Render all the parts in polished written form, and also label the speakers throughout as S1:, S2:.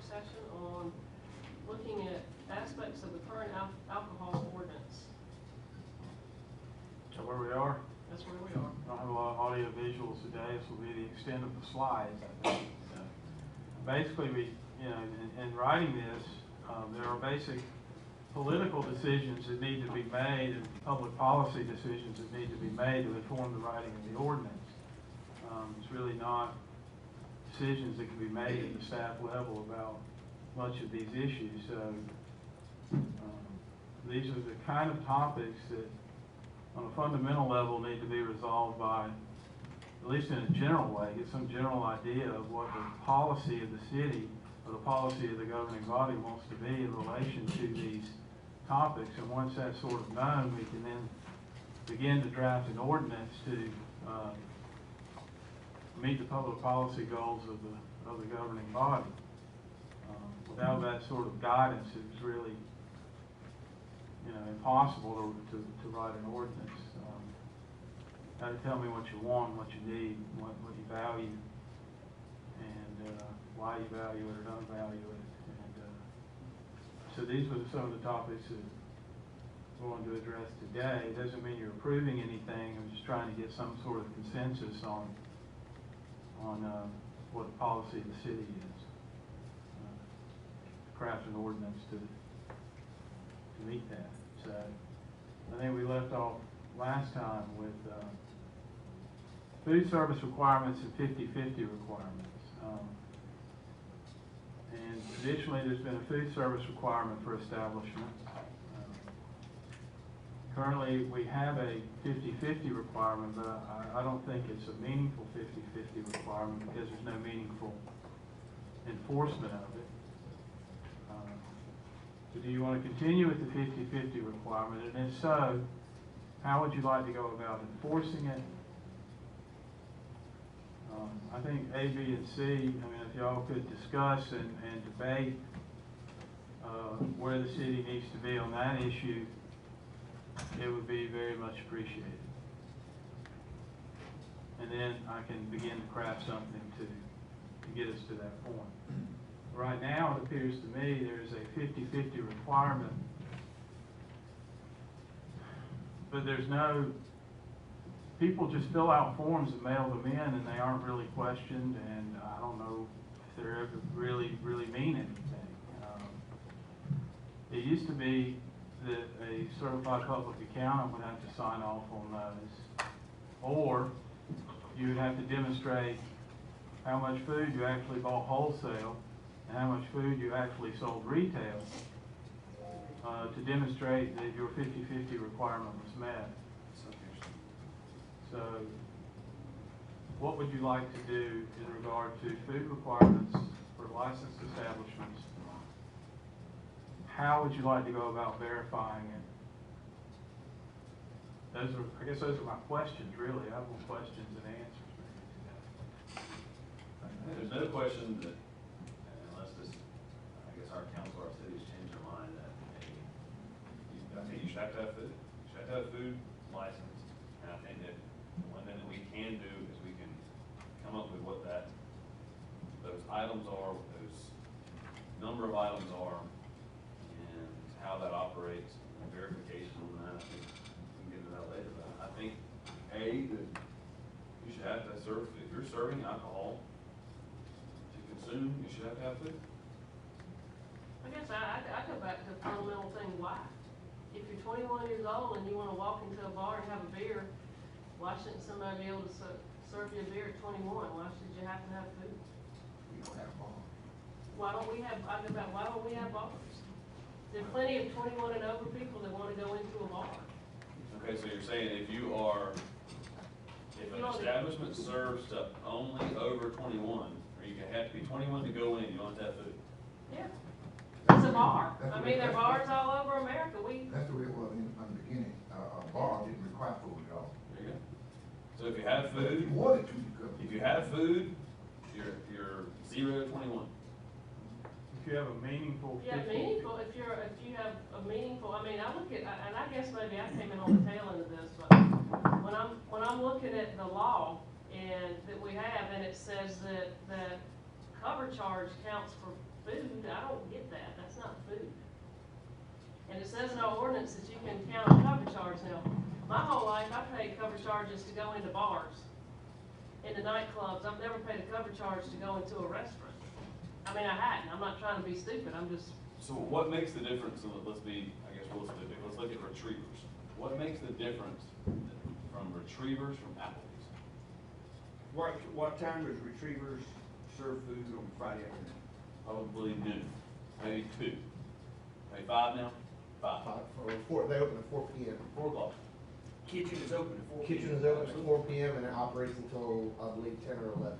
S1: work session on looking at aspects of the current alcohol ordinance.
S2: So where we are?
S1: That's where we are.
S2: I don't have a lot of audio visuals today. This will be the extent of the slides, I think. So basically, in writing this, there are basic political decisions that need to be made and public policy decisions that need to be made to inform the writing of the ordinance. It's really not decisions that can be made at the staff level about much of these issues. So these are the kind of topics that on a fundamental level need to be resolved by, at least in a general way, get some general idea of what the policy of the city or the policy of the governing body wants to be in relation to these topics. And once that's sort of known, we can then begin to draft an ordinance to meet the public policy goals of the governing body. Without that sort of guidance, it's really impossible to write an ordinance. Got to tell me what you want, what you need, what you value, and why you value it or don't value it. And so these were some of the topics that we're going to address today. It doesn't mean you're approving anything. I'm just trying to get some sort of consensus on what the policy of the city is. Craft an ordinance to meet that. So I think we left off last time with food service requirements and 50/50 requirements. And traditionally there's been a food service requirement for establishments. Currently we have a 50/50 requirement, but I don't think it's a meaningful 50/50 requirement because there's no meaningful enforcement of it. So do you want to continue with the 50/50 requirement? And if so, how would you like to go about enforcing it? I think A, B, and C, I mean, if y'all could discuss and debate where the city needs to be on that issue, it would be very much appreciated. And then I can begin to craft something to get us to that point. Right now, it appears to me there's a 50/50 requirement, but there's no, people just fill out forms and mail them in and they aren't really questioned, and I don't know if they're ever really mean anything. It used to be that a certified public accountant would have to sign off on those, or you would have to demonstrate how much food you actually bought wholesale and how much food you actually sold retail to demonstrate that your 50/50 requirement was met. So what would you like to do in regard to food requirements for licensed establishments? How would you like to go about verifying it? I guess those are my questions, really. I have more questions than answers.
S3: There's no question that, unless this, I guess our council, our city's changed their mind, that I think you should have to have food. You should have to have food licensed. And I think that one thing that we can do is we can come up with what those items are, what those number of items are, and how that operates, and verification on that. I think we can get into that later. But I think, A, that you should have to serve, if you're serving alcohol to consume, you should have to have food.
S1: I guess I go back to the fundamental thing, why? If you're 21 years old and you want to walk into a bar and have a beer, why shouldn't somebody be able to serve you a beer at 21? Why should you have to have food?
S4: We don't have bars.
S1: Why don't we have, I go back, why don't we have bars? There are plenty of 21 and over people that want to go into a bar.
S3: Okay, so you're saying if an establishment serves to only over 21, or you have to be 21 to go in, you don't have to have food.
S1: Yeah. It's a bar. I mean, there are bars all over America.
S4: That's the way it was in the beginning. A bar didn't require food at all.
S3: There you go. So if you have food,
S4: If you wanted to, you could.
S3: if you have food, you're 0 to 21.
S2: If you have a meaningful 50,
S1: Yeah, meaningful. If you have a meaningful, I mean, I look at, and I guess maybe I came in on the tail end of this, but when I'm looking at the law and that we have, and it says that cover charge counts for food, I don't get that, that's not food. And it says in our ordinance that you can count a cover charge now. My whole life, I paid cover charges to go into bars, into nightclubs. I've never paid a cover charge to go into a restaurant. I mean, I hadn't, I'm not trying to be stupid, I'm just,
S3: So what makes the difference, and let's be, I guess, real specific, let's look at retrievers. What makes the difference from retrievers from Applebee's?
S5: What time does Retrievers serve food on Friday afternoon?
S3: Probably noon, maybe 2. Maybe 5 now? 5.
S6: They open at 4 p.m.
S3: 4 o'clock.
S5: Kitchen is open at 4 p.m.
S6: Kitchen is open at 4 p.m. and it operates until, I believe, 10 or 11.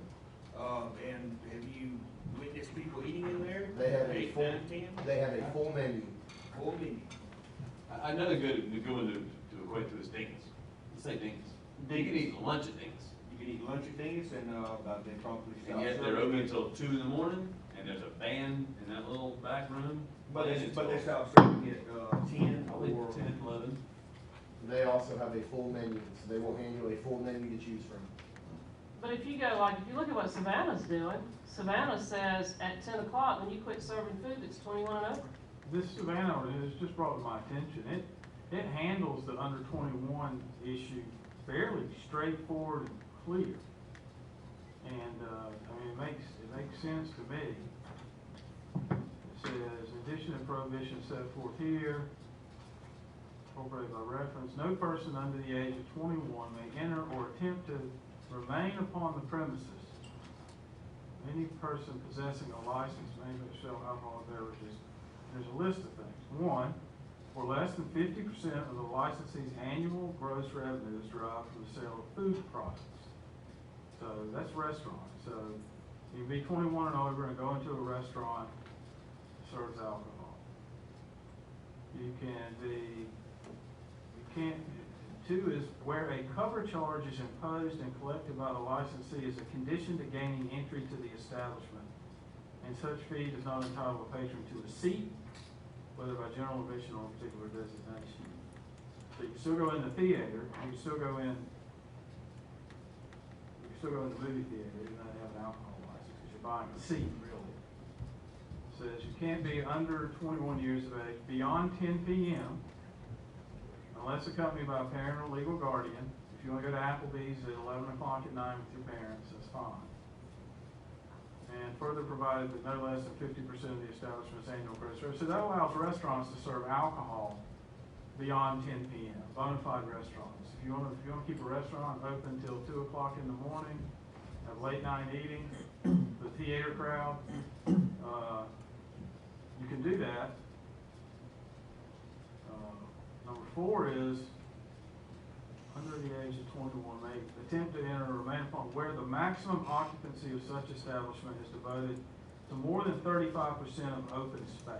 S5: And have you witnessed people eating in there?
S6: They have a
S5: 8,
S6: full,
S5: 9, 10?
S6: they have a full menu.
S5: Full menu.
S3: I know they're good at going to equate to as Dingus. Let's say Dingus. You can eat lunch at Dingus.
S5: You can eat lunch at things and, they probably stop.
S3: And yet they're open until 2 in the morning, and there's a band in that little back room.
S5: But they
S3: playing
S5: stop
S3: until
S5: serving at, 10
S3: Probably
S5: or.
S3: 10, 11.
S6: They also have a full menu, so they will hand you a full menu to choose from.
S1: but if you go, like, if you look at what Savannah's doing, Savannah says at 10 o'clock, when you quit serving food, it's 21 and over.
S2: This Savannah ordinance just brought to my attention, it handles the under 21 issue fairly straightforward and clear. And, I mean, it makes sense to me. It says, in addition to prohibitions set forth here, incorporated by reference, no person under the age of 21 may enter or attempt to remain upon the premises. Any person possessing a license may sell alcoholic beverages. There's a list of things. 1, or less than 50% of the licensee's annual gross revenue is derived from the sale of food products. So that's restaurants. So you can be 21 and over and go into a restaurant that serves alcohol. You can't, 2 is where a cover charge is imposed and collected by the licensee as a condition to gaining entry to the establishment, and such fee does not entitle a patron to a seat, whether by general admission or particular designation. So you can still go in the theater, you can still go in the movie theater, even though they have an alcohol license, because you're buying a seat, really. It says you can't be under 21 years of age beyond 10 p.m. unless accompanied by a parent or legal guardian. If you want to go to Applebee's at 11 o'clock at night with your parents, that's fine. And further provided that no less than 50% of the establishment's annual gross revenue. So that allows restaurants to serve alcohol beyond 10 p.m., bona fide restaurants. If you want to keep a restaurant open until 2 o'clock in the morning, have late night eating, the theater crowd, you can do that. Number 4 is, under the age of 21, may attempt to enter or remain upon where the maximum occupancy of such establishment is devoted to more than 35% of open space.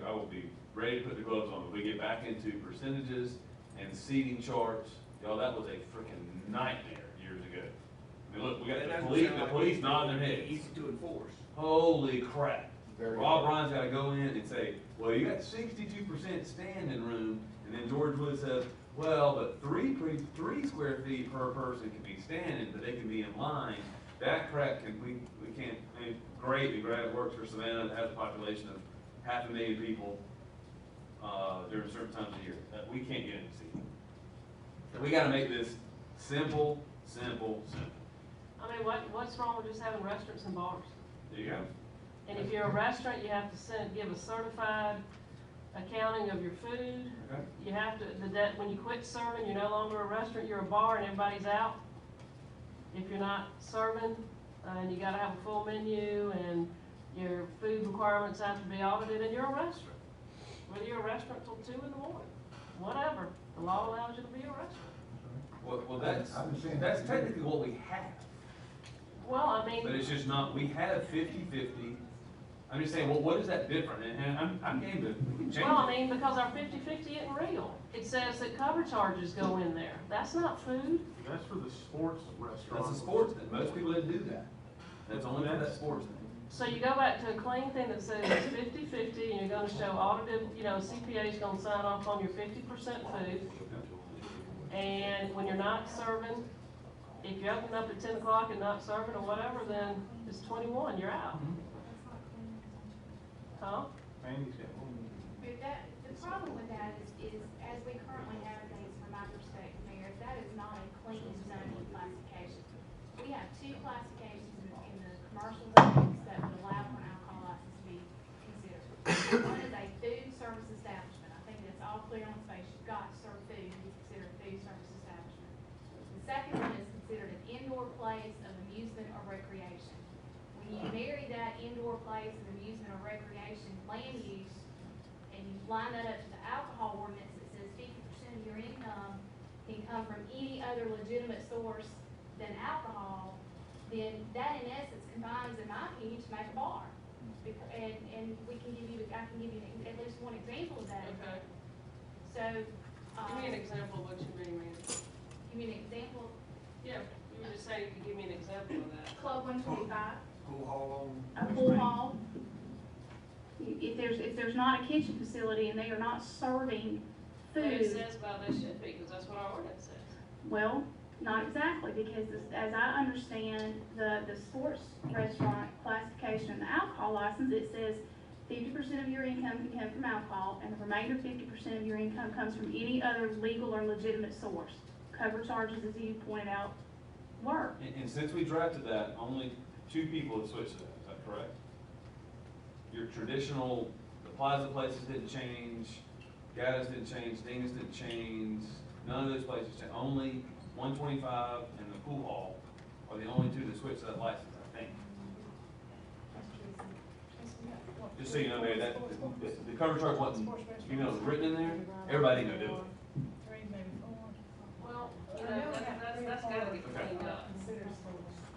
S3: I will be ready to put the gloves on when we get back into percentages and seating charts. Y'all, that was a freaking nightmare years ago. I mean, look, we got the police nodding their heads.
S5: Easy to enforce.
S3: Holy crap.
S6: Very
S3: Rob Ryan's gotta go in and say, well, you got 62% standing room, and then George Wood says, well, but 3 square feet per person can be standing, but they can be in line. That crap we can't, I mean, great, it works for Savannah, that has a population of 500,000 people, during certain times of year. We can't get in to see. We gotta make this simple.
S1: I mean, what's wrong with just having restaurants and bars?
S3: There you go.
S1: And if you're a restaurant, you have to give a certified accounting of your food.
S3: Okay.
S1: You have to, when you quit serving, you're no longer a restaurant, you're a bar and everybody's out. If you're not serving, and you gotta have a full menu and your food requirements have to be audited, and you're a restaurant. Whether you're a restaurant till 2 in the morning, whatever, the law allows you to be a restaurant.
S3: Well, that's
S4: I've been saying
S3: that's
S4: that.
S3: technically what we have.
S1: Well, I mean.
S3: But it's just not, we have 50-50. I'm just saying, well, what is that different? And I'm game to, we can change
S1: Well, I
S3: it.
S1: mean, because our 50-50 isn't real. It says that cover charges go in there. That's not food.
S2: That's for the sports restaurant.
S3: That's a sports thing. Most people didn't do that. That's only for that sports thing.
S1: So you go back to a clean thing that says it's 50-50 and you're gonna show audited, CPA's gonna sign off on your 50% food. And when you're not serving, If you open up at 10 o'clock and not serving or whatever, then it's 21, you're out. Huh?
S2: Randy's got one.
S7: But that, the problem with that is as we currently have things from my perspective, Mayor, that is not a clean zoning classification. We have two classifications in the commercial zones that would allow for an alcohol license to be considered. One is a food service establishment. I think that's all clear on its face. You've got to serve food to be considered a food service establishment. The second one is considered an indoor place of amusement or recreation. When you marry that indoor place of amusement or recreation land use, and you line that up to the alcohol ordinance that says 50% of your income can come from any other legitimate source than alcohol, then that in essence combines, in my opinion, to make a bar. And we can give you, I can give you at least one example of that.
S1: Okay.
S7: So,
S1: Give me an example of what you mean, Randy.
S7: give me an example,
S1: Yeah, you were just saying you could give me an example of that.
S7: Club 125.
S5: Pool hall
S7: A pool hall. If there's not a kitchen facility and they are not serving
S1: But it
S7: food,
S1: says about they should be, because that's what our ordinance says.
S7: well, not exactly, because as I understand the sports restaurant classification and the alcohol license, it says 50% of your income can come from alcohol, and the remainder 50% of your income comes from any other legal or legitimate source. Cover charges, as you pointed out, work.
S3: And since we drafted that, only 2 people have switched to that, is that correct? Your traditional, the plaza places didn't change, Gaddis didn't change, Dina's didn't change, none of those places changed. Only 125 and the pool hall are the only 2 that switched to that license, I think. Just so you know, Mayor, that, the cover chart wasn't, even though it was written in there, everybody knew to do it.
S1: Well, you know, that's gotta be cleaned up.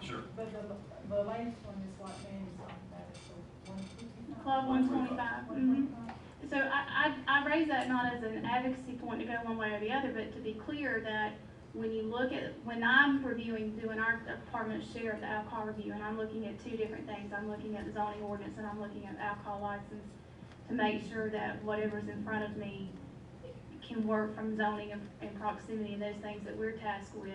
S3: Sure.
S8: But the latest one is what Mandy's talking about, it's the
S7: Club 125. So I raise that not as an advocacy point to go one way or the other, but to be clear that when you look at, when I'm reviewing, doing our department's share of the alcohol review, and I'm looking at 2 different things. I'm looking at the zoning ordinance and I'm looking at the alcohol license to make sure that whatever's in front of me can work from zoning and proximity and those things that we're tasked with.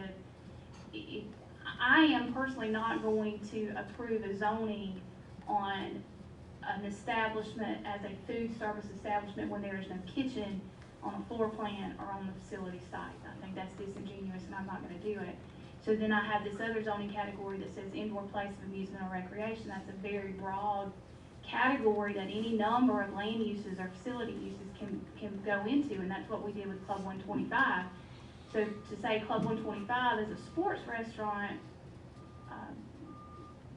S7: I am personally not going to approve a zoning on an establishment as a food service establishment when there is no kitchen on a floor plan or on the facility site. I think that's disingenuous and I'm not gonna do it. So then I have this other zoning category that says indoor place of amusement or recreation. That's a very broad category that any number of land uses or facility uses can go into, and that's what we did with Club 125. So to say Club 125 is a sports restaurant,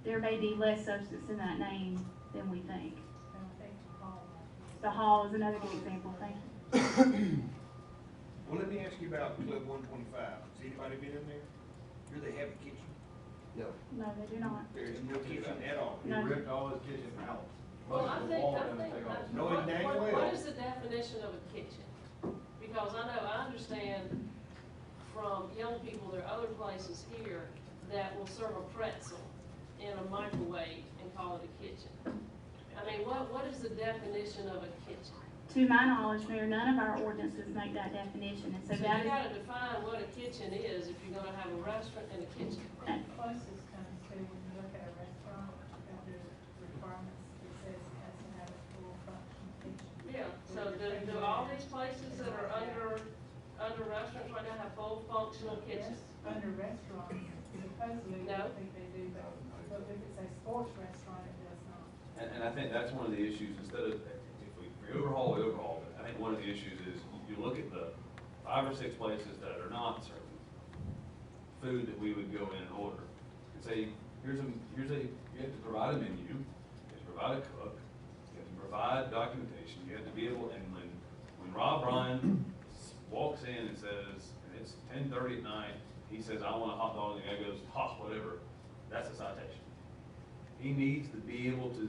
S7: there may be less substance in that name than we think. The hall is another good example, thank you.
S5: Well, let me ask you about Club 125. Has anybody been in there? Do they have a kitchen?
S6: No.
S7: No, they do not.
S5: There is no kitchen at all.
S7: No.
S9: ripped all his kitchen out.
S1: Well, I think,
S5: No, it dang well.
S1: what is the definition of a kitchen? Because I understand from young people, there are other places here that will serve a pretzel in a microwave and call it a kitchen. I mean, what is the definition of a kitchen?
S7: To my knowledge, Mayor, none of our ordinances make that definition, and so
S1: So
S7: that
S1: you
S7: is,
S1: gotta define what a kitchen is if you're gonna have a restaurant and a kitchen.
S8: The closest comes to, when you look at a restaurant, under requirements, it says it has to have a full functioning kitchen.
S1: Yeah, so do all these places that are under restaurants right now have full functional kitchens?
S8: Yes, under restaurants, supposedly,
S1: No.
S8: I think they do, but if it's a sports restaurant, it does not.
S3: And I think that's one of the issues, instead of, if we overhaul, we overhaul, but I think one of the issues is, you look at the 5 or 6 places that are not serving food that we would go in and order, and say, you have to provide a menu, you have to provide a cook, you have to provide documentation, you have to be able, and when Rob Ryan walks in and says, and it's 10:30 at night, he says, I want a hot dog, and the guy goes, hot, whatever, that's a citation. He needs to be able to,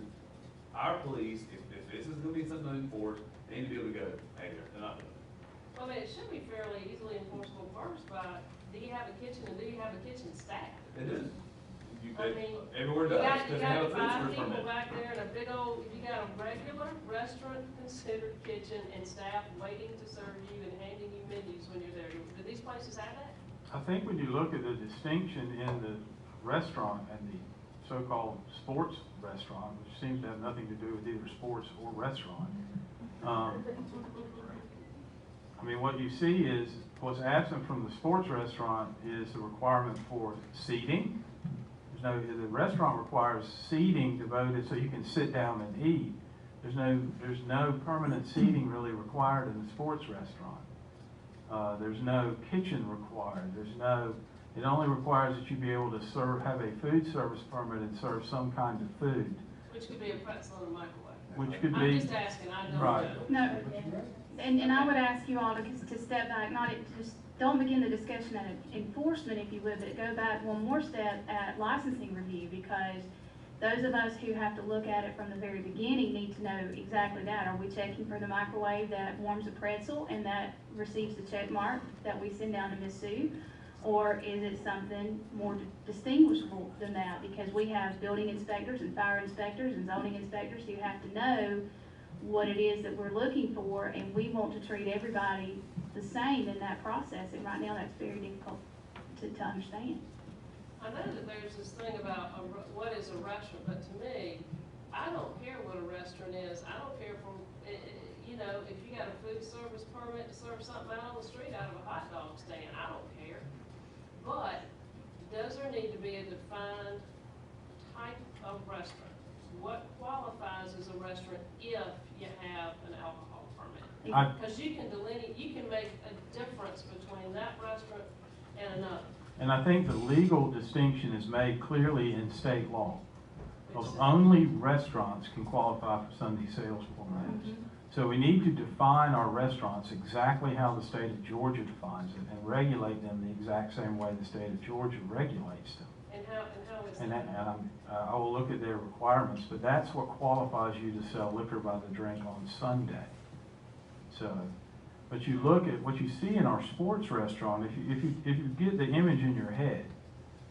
S3: our police, if this is gonna be something enforced, they need to be able to go, hey, they're not doing it.
S1: Well, I mean, it should be fairly easily enforceable first by, do you have a kitchen and do you have a kitchen staff?
S3: It is.
S1: I mean,
S3: Everywhere
S1: You
S3: does,
S1: got
S3: because they have a food
S1: 5
S3: service
S1: people
S3: permit.
S1: back there and a big old, you got a regular restaurant considered kitchen and staff waiting to serve you and handing you menus when you're there. Do these places have that?
S2: I think when you look at the distinction in the restaurant and the so-called sports restaurant, which seems to have nothing to do with either sports or restaurant, I mean, what you see is, what's absent from the sports restaurant is the requirement for seating. The restaurant requires seating devoted so you can sit down and eat. There's no permanent seating really required in the sports restaurant. There's no kitchen required. It only requires that you be able to have a food service permit and serve some kind of food.
S1: Which could be a pretzel in a microwave.
S2: Which could
S1: I'm
S2: be.
S1: just asking, I don't
S2: Right.
S1: know.
S7: No, and I would ask you all to step back, just don't begin the discussion at enforcement, if you would, but go back one more step at licensing review, because those of us who have to look at it from the very beginning need to know exactly that. Are we checking for the microwave that warms a pretzel and that receives the check mark that we send down to Ms. Sue? Or is it something more distinguishable than that? Because we have building inspectors and fire inspectors and zoning inspectors who have to know what it is that we're looking for, and we want to treat everybody the same in that process, and right now that's very difficult to understand.
S1: I know that there's this thing about what is a restaurant, but to me, I don't care what a restaurant is. I don't care from, you know, if you got a food service permit to serve something out on the street out of a hot dog stand, I don't care. But does there need to be a defined type of restaurant? What qualifies as a restaurant if you have an alcohol permit? Because you can delineate, you can make a difference between that restaurant and another.
S2: And I think the legal distinction is made clearly in state law. Only restaurants can qualify for Sunday sales permits. So we need to define our restaurants exactly how the state of Georgia defines it and regulate them the exact same way the state of Georgia regulates them.
S1: And how is
S2: And
S1: that?
S2: I will look at their requirements, but that's what qualifies you to sell liquor by the drink on Sunday. So, but you look at what you see in our sports restaurant, if you get the image in your head,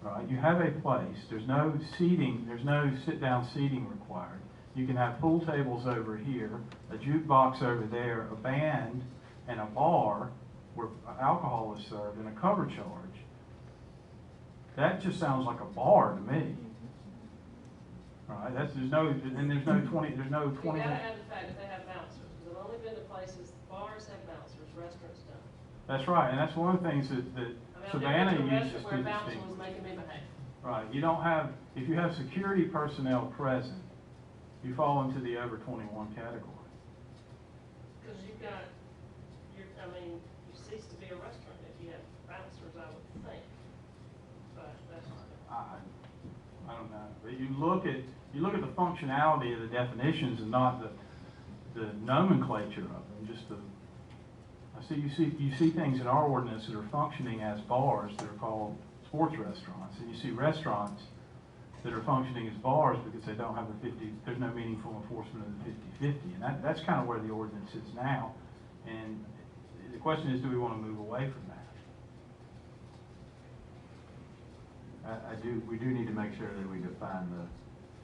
S2: right, you have a place, there's no seating, there's no sit-down seating required. You can have pool tables over here, a jukebox over there, a band, and a bar where alcohol is served, and a cover charge. That just sounds like a bar to me. Right? There's no 20.
S1: You gotta have the fact that they have bouncers, because I've only been to places, bars have bouncers, restaurants don't.
S2: That's right, and that's one of the things that Savannah uses to
S1: where a bouncer
S2: distinguish.
S1: was making me behave.
S2: Right, you don't have, if you have security personnel present, you fall into the over 21 category.
S1: Because you've got, you cease to be a restaurant if you have bouncers, I would think. But that's
S2: I don't know, but you look at the functionality of the definitions and not the nomenclature of them. You see things in our ordinance that are functioning as bars that are called sports restaurants, and you see restaurants that are functioning as bars because they don't have there's no meaningful enforcement of the 50/50, and that's kind of where the ordinance is now. And the question is, do we want to move away from that?
S9: We do need to make sure that we define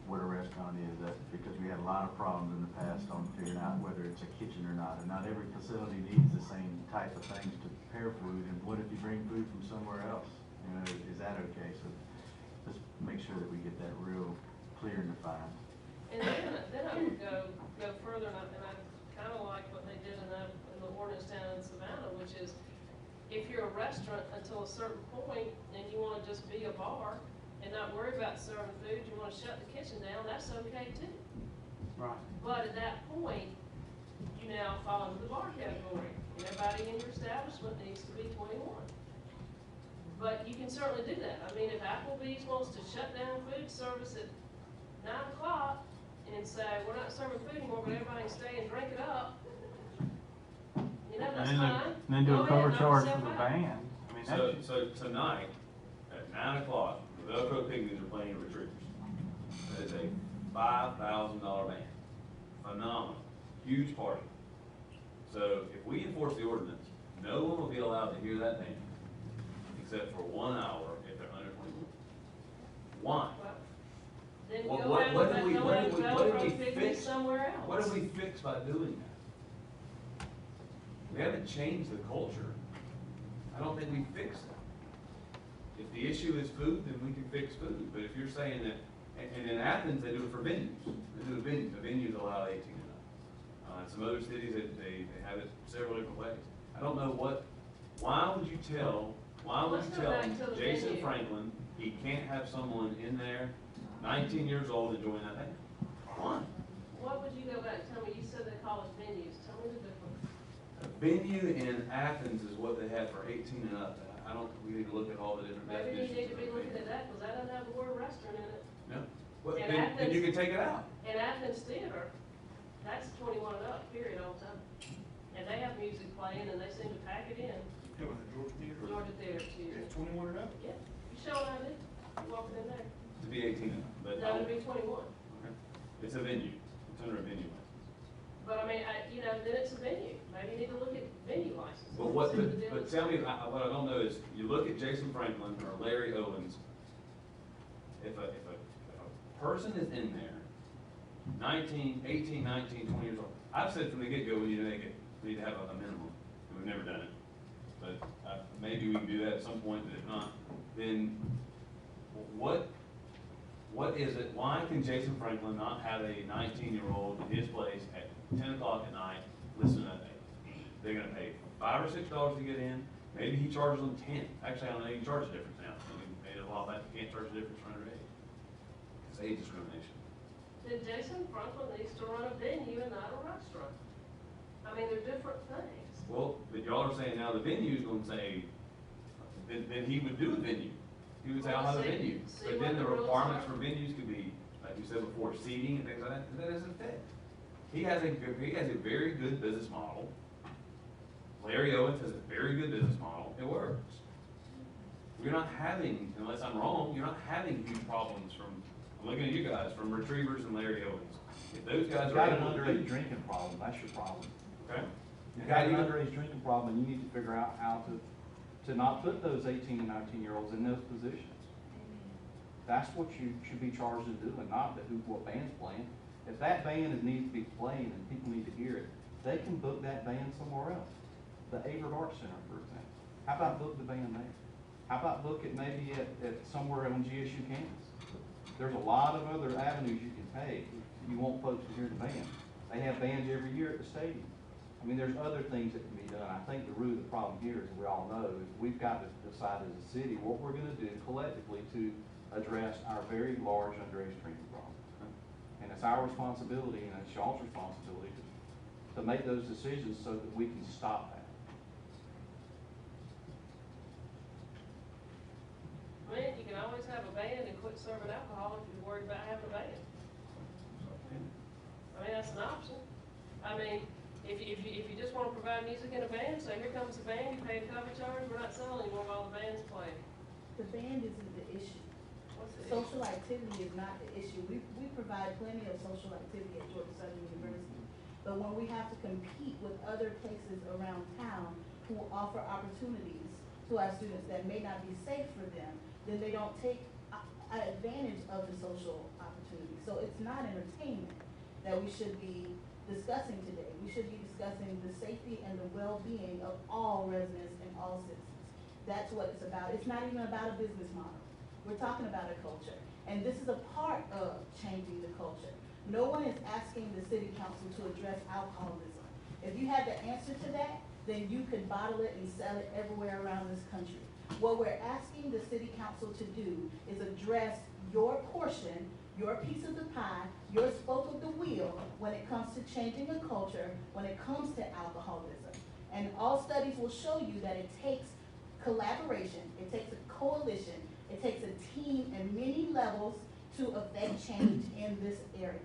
S9: what a restaurant is, because we had a lot of problems in the past on figuring out whether it's a kitchen or not, and not every facility needs the same type of things to prepare food, and what if you bring food from somewhere else? You know, is that okay? So let's make sure that we get that real clear and defined.
S1: And then I would go further, and I kind of like what they did in the ordinance down in Savannah, which is if you're a restaurant until a certain point and you want to just be a bar and not worry about serving food, you want to shut the kitchen down, that's okay too.
S2: Right.
S1: But at that point, you now fall into the bar category. Everybody in your establishment needs to be 21. But you can certainly do that. I mean, if Applebee's wants to shut down food service at 9 o'clock and say, we're not serving food anymore, but everybody can stay and drink it up, you know, that's fine.
S2: And then do
S1: Go
S2: a
S1: ahead,
S2: cover
S1: knock
S2: charge
S1: yourself
S2: for the
S1: out.
S2: band. I mean, that's
S3: So tonight, at 9 o'clock, the Velcro Pygmies are playing Retrievers. That is a $5,000 band. Phenomenal. Huge party. So if we enforce the ordinance, no one will be allowed to hear that band except for 1 hour if they're under 21. Why?
S1: Well, then
S3: What-
S1: go
S3: what-
S1: ahead
S3: what
S1: and
S3: did we-
S1: go
S3: what
S1: ahead
S3: did
S1: and
S3: we- what did
S1: Velcro
S3: we
S1: picnic
S3: fix?
S1: somewhere else.
S3: What have we fixed by doing that? We haven't changed the culture. I don't think we fixed it. the issue is food, then we can fix food. But if you're saying that, and in Athens, they do it for venues. They do the venues allow 18 and up. In some other cities, they have it several different ways. I don't know why would you tell
S1: Let's go back to the
S3: Jason
S1: venue.
S3: Franklin he can't have someone in there, 19 years old, and join that band? Why?
S1: What would you go back and tell me? You said they call it venues. Tell me the difference.
S3: A venue in Athens is what they have for 18 and up. I don't, we need to look at all the different
S1: Maybe you
S3: definitions.
S1: need to
S3: of
S1: be
S3: a
S1: looking
S3: venue.
S1: at that, because that doesn't have the word restaurant in it.
S3: No? Well,
S1: In
S3: then you can
S1: Athens-
S3: take it out.
S1: In Athens Theater, that's 21 and up, period, all the time. And they have music playing, and they seem to pack it in.
S5: You know, the Georgia Theater,
S1: Georgia Theater, excuse me.
S5: it's 21 and up.
S1: Yeah, you show an ID, you walking in there.
S3: To be 18 and up, but.
S1: That would be 21.
S3: Okay. It's a venue. It's under a venue license.
S1: But I mean, then it's a venue. Maybe you need to look at venue license.
S3: But what,
S1: See the deal
S3: but
S1: is.
S3: tell me, what I don't know is, you look at Jason Franklin or Larry Owens, if a person is in there, 18, 19, 20 years old, I've said from the get-go, we need to make it, we need to have a minimum, and we've never done it. But maybe we can do that at some point, but if not, then what is it, why can Jason Franklin not have a 19-year-old in his place at 10 o'clock at night, listen to that thing? They're gonna pay $5 or $6 to get in, maybe he charges them 10. Actually, I don't know, you can charge a difference now. We made it a while back, you can't charge a difference for underage. It's age discrimination.
S1: Then Jason Franklin needs to run a venue and not a restaurant. I mean, they're different things.
S3: Well, but y'all are saying now the venue's gonna say, then he would do a venue. He would say, I'll have a
S1: See-
S3: venue.
S1: see
S3: But
S1: what
S3: then the
S1: the rules
S3: requirements
S1: are?
S3: for venues could be, like you said before, seating and things like that, that doesn't fit. He has a very good business model. Larry Owens has a very good business model. It works. You're not having, unless I'm wrong, you're not having huge problems from, I'm looking at you guys, from Retrievers and Larry Owens. If those guys
S9: You've
S3: are
S9: got an
S3: able to
S9: underage
S3: do,
S9: drinking problem, that's your problem.
S3: okay?
S9: You've got an underage drinking problem, and you need to figure out how to not put those 18 and 19-year-olds in those positions. That's what you should be charged to do, and not what band's playing. If that band needs to be playing and people need to hear it, they can book that band somewhere else. The Averitt Arts Center, for example. How about book the band there? How about book it maybe at somewhere on GSU campus? There's a lot of other avenues you can take if you want folks to hear the band. They have bands every year at the stadium. I mean, there's other things that can be done. I think the root of the problem here, as we all know, is we've got to decide as a city what we're gonna do collectively to address our very large underage drinking problem. And it's our responsibility, and it's y'all's responsibility to make those decisions so that we can stop that.
S1: I mean, you can always have a band and quit serving alcohol if you're worried about having a band. I mean, that's an option. I mean, if you just wanna provide music in a band, so here comes the band, you pay a cover charge, we're not selling anymore while the band's playing.
S10: The band isn't the issue.
S1: What's the issue?
S10: Social activity is not the issue. We provide plenty of social activity at Georgia Southern University. But when we have to compete with other places around town who offer opportunities to our students that may not be safe for them, then they don't take advantage of the social opportunity. So it's not entertainment that we should be discussing today. We should be discussing the safety and the well-being of all residents and all citizens. That's what it's about. It's not even about a business model. We're talking about a culture. And this is a part of changing the culture. No one is asking the city council to address alcoholism. If you had the answer to that, then you could bottle it and sell it everywhere around this country. What we're asking the city council to do is address your portion, your piece of the pie, your spoke of the wheel when it comes to changing a culture, when it comes to alcoholism. And all studies will show you that it takes collaboration, it takes a coalition, it takes a team at many levels to affect change in this area.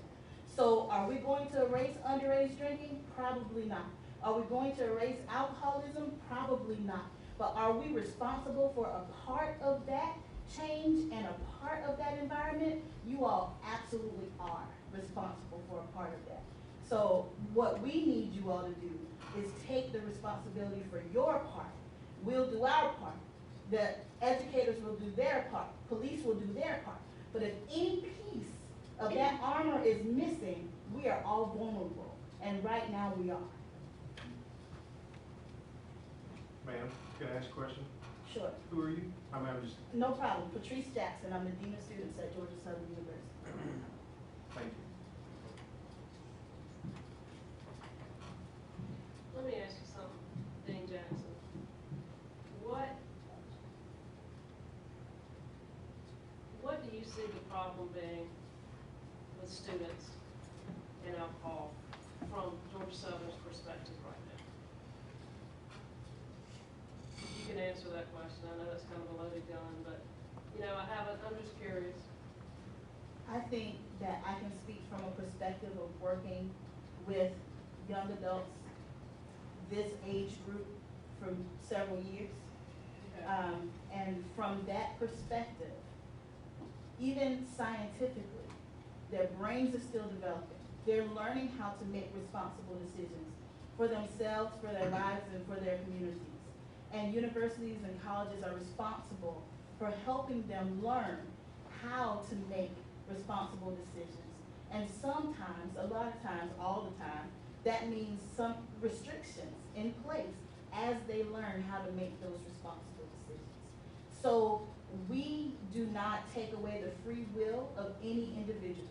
S10: So are we going to erase underage drinking? Probably not. Are we going to erase alcoholism? Probably not. But are we responsible for a part of that change and a part of that environment? You all absolutely are responsible for a part of that. So what we need you all to do is take the responsibility for your part. We'll do our part. The educators will do their part. Police will do their part. But if any piece of that armor is missing, we are all vulnerable. And right now we are.
S5: Ma'am, can I ask a question?
S10: Sure,
S5: Who are you? I'm just,
S10: no problem. Patrice Jackson, I'm the Dean of Students at Georgia Southern University.
S5: thank you.
S1: Let me ask you something, Dean Jackson. What do you see the problem being with students and alcohol from Georgia Southern's perspective right now? You can answer that question. I know that's kind of a loaded gun, but, I'm just curious.
S10: I think that I can speak from a perspective of working with young adults, this age group, for several years. And from that perspective, even scientifically, their brains are still developing. They're learning how to make responsible decisions for themselves, for their lives, and for their communities. And universities and colleges are responsible for helping them learn how to make responsible decisions. And sometimes, a lot of times, all the time, that means some restrictions in place as they learn how to make those responsible decisions. So we do not take away the free will of any individual,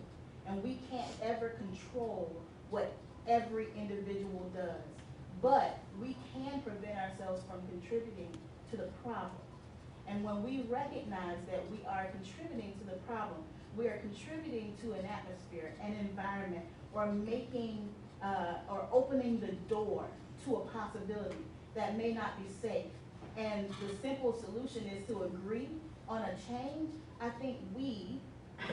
S10: and we can't ever control what every individual does. But we can prevent ourselves from contributing to the problem. And when we recognize that we are contributing to the problem, we are contributing to an atmosphere, an environment, or making, or opening the door to a possibility that may not be safe. And the simple solution is to agree on a change. I think we,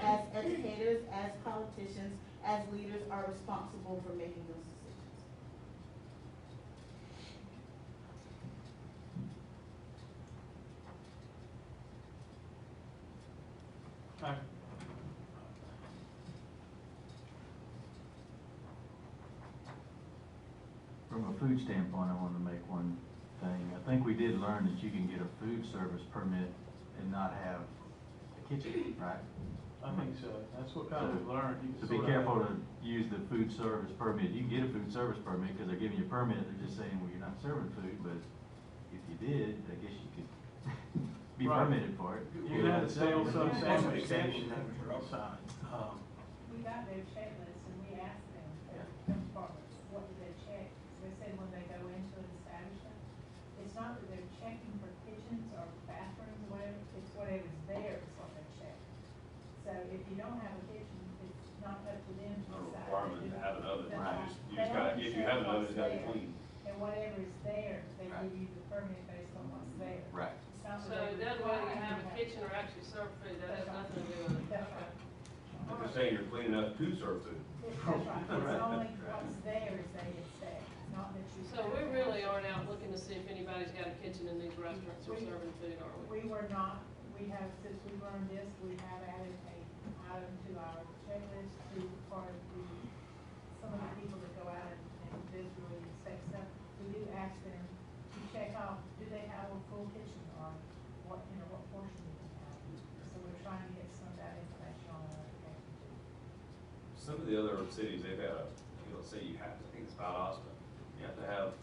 S10: as educators, as politicians, as leaders, are responsible for making those decisions.
S2: Okay.
S9: From a food standpoint, I wanted to make one thing. I think we did learn that you can get a food service permit and not have a kitchen, right?
S2: I think so. That's what kind of learned. You
S9: So
S2: can
S9: be
S2: sort of-
S9: careful to use the food service permit. You can get a food service permit because they're giving you a permit. They're just saying, well, you're not serving food, but if you did, I guess you could be
S2: Right.
S9: permitted for it.
S2: You had to sell some sandwich station
S5: Yeah.
S2: outside.
S8: We got their checklist and we asked them, what do they check? They said when they go into an establishment, it's not that they're checking for kitchens or bathrooms or whatever, it's whatever's there is what they check. So if you don't have a kitchen, it's not up to them to
S3: No
S8: decide.
S3: requirement to have an oven,
S8: That's
S3: right?
S8: right.
S3: You
S8: They
S3: just gotta,
S8: only
S3: if you
S8: check
S3: have an oven,
S8: what's
S3: it's gotta be
S8: there.
S3: clean.
S8: And whatever is there, they
S9: Right.
S8: give you the permit based on what's there.
S9: Right.
S8: It's not
S1: So
S8: that
S1: it
S8: they
S1: doesn't whether you
S8: require
S1: have a
S8: that.
S1: kitchen or actually serve food, that has nothing to do with it.
S8: That's right.
S3: If they're saying you're clean enough to serve food.
S8: That's right, it's only what's there is that it's there, it's not that you.
S1: So we really aren't out looking to see if anybody's got a kitchen in these restaurants or serving food, are we?
S8: We were not, we have, since we learned this, we have added a item to our checklist to, for the, some of the people that go out and visually inspect stuff. We do ask them to check off, do they have a full kitchen or what, what portion do they have? So we're trying to get some of that information on our application too.
S3: Some of the other cities, they've had let's say you have to, I think it's about Austin, you have to have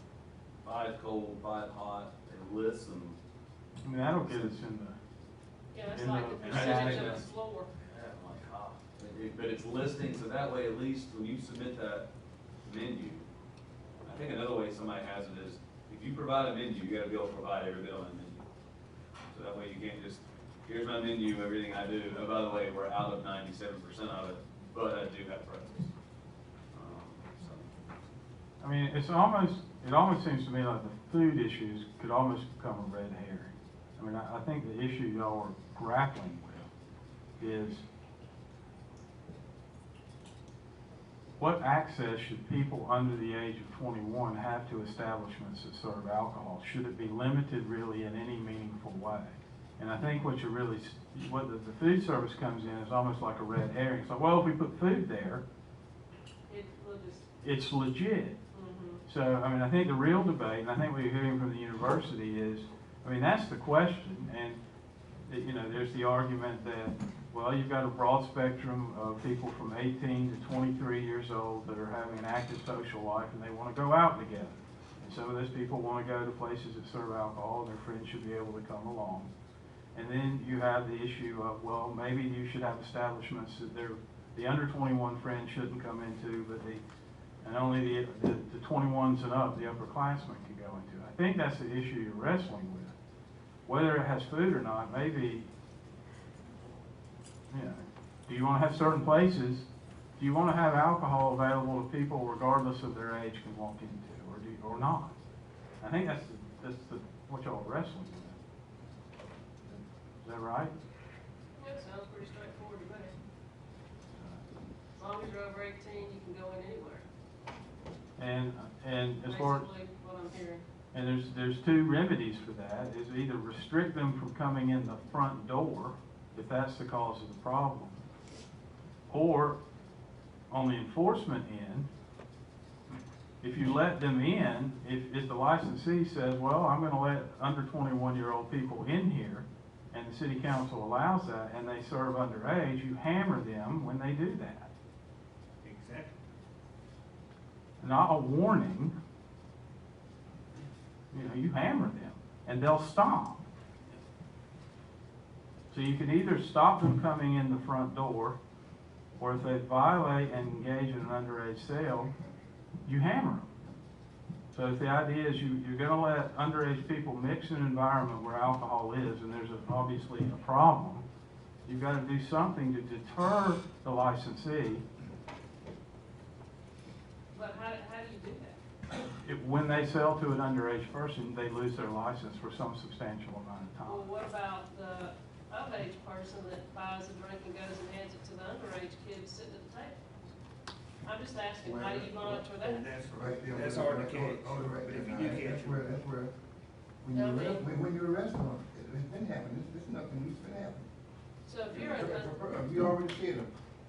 S3: 5 cold, 5 hot, they list them.
S2: I mean, that'll get us in the,
S1: Yeah, it's
S2: In
S1: like
S2: the-
S1: the percentage of the
S3: Yeah.
S1: floor.
S3: But it's listing, so that way at least when you submit that menu, I think another way somebody has it is, if you provide a menu, you gotta be able to provide every bit on that menu. So that way you can't just, here's my menu, everything I do, oh, by the way, we're out of 97% of it, but I do have pretzels. So.
S2: I mean, it almost seems to me like the food issues could almost become a red herring. I mean, I think the issue y'all are grappling with is what access should people under the age of 21 have to establishments that serve alcohol? Should it be limited really in any meaningful way? And I think what the food service comes in is almost like a red herring. It's like, well, if we put food there,
S1: It will just,
S2: it's legit.
S1: mhm.
S2: So, I mean, I think the real debate, and I think what you're hearing from the university is, I mean, that's the question, and, there's the argument that, well, you've got a broad spectrum of people from 18 to 23 years old that are having an active social life and they want to go out together. some of those people want to go to places that serve alcohol, and their friends should be able to come along. And then you have the issue of, well, maybe you should have establishments that the under 21 friends shouldn't come into, but and only the 21s and up, the upperclassmen can go into. I think that's the issue you're wrestling with. Whether it has food or not, maybe, you know, do you want to have certain places, do you want to have alcohol available to people regardless of their age can walk into, or not? I think that's what y'all are wrestling with. Is that right?
S1: Yeah, sounds pretty straightforward to me. As long as you're over 18, you can go in anywhere.
S2: And as far as,
S1: Basically, what I'm hearing.
S2: and there's two remedies for that, is either restrict them from coming in the front door, if that's the cause of the problem, or on the enforcement end, if you let them in, if the licensee says, well, I'm gonna let under 21-year-old people in here, and the city council allows that, and they serve underage, you hammer them when they do that.
S5: Exactly.
S2: Not a warning. You know, you hammer them, and they'll stop. So you can either stop them coming in the front door, or if they violate and engage in an underage sale, you hammer them. So if the idea is you're going to let underage people mix in an environment where alcohol is, and there's obviously a problem, you've got to do something to deter the licensee.
S1: But how do you do that?
S2: When they sell to an underage person, they lose their license for some substantial amount of
S1: Well,
S2: time.
S1: what about the of-age person that buys a drink and goes and hands it to the underage kid sitting at the table? I'm just asking, how do you monitor that?
S5: And that's,
S4: Right there.
S5: that's hard to catch,
S4: Oh, right
S5: but
S4: there.
S5: if you
S4: Now,
S5: do
S4: that's
S5: catch
S4: where,
S5: it.
S4: that's where,
S1: No, man.
S4: when you're a restaurant, it's been happening, it's nothing new's been happening.
S1: So if you're a,
S4: You already said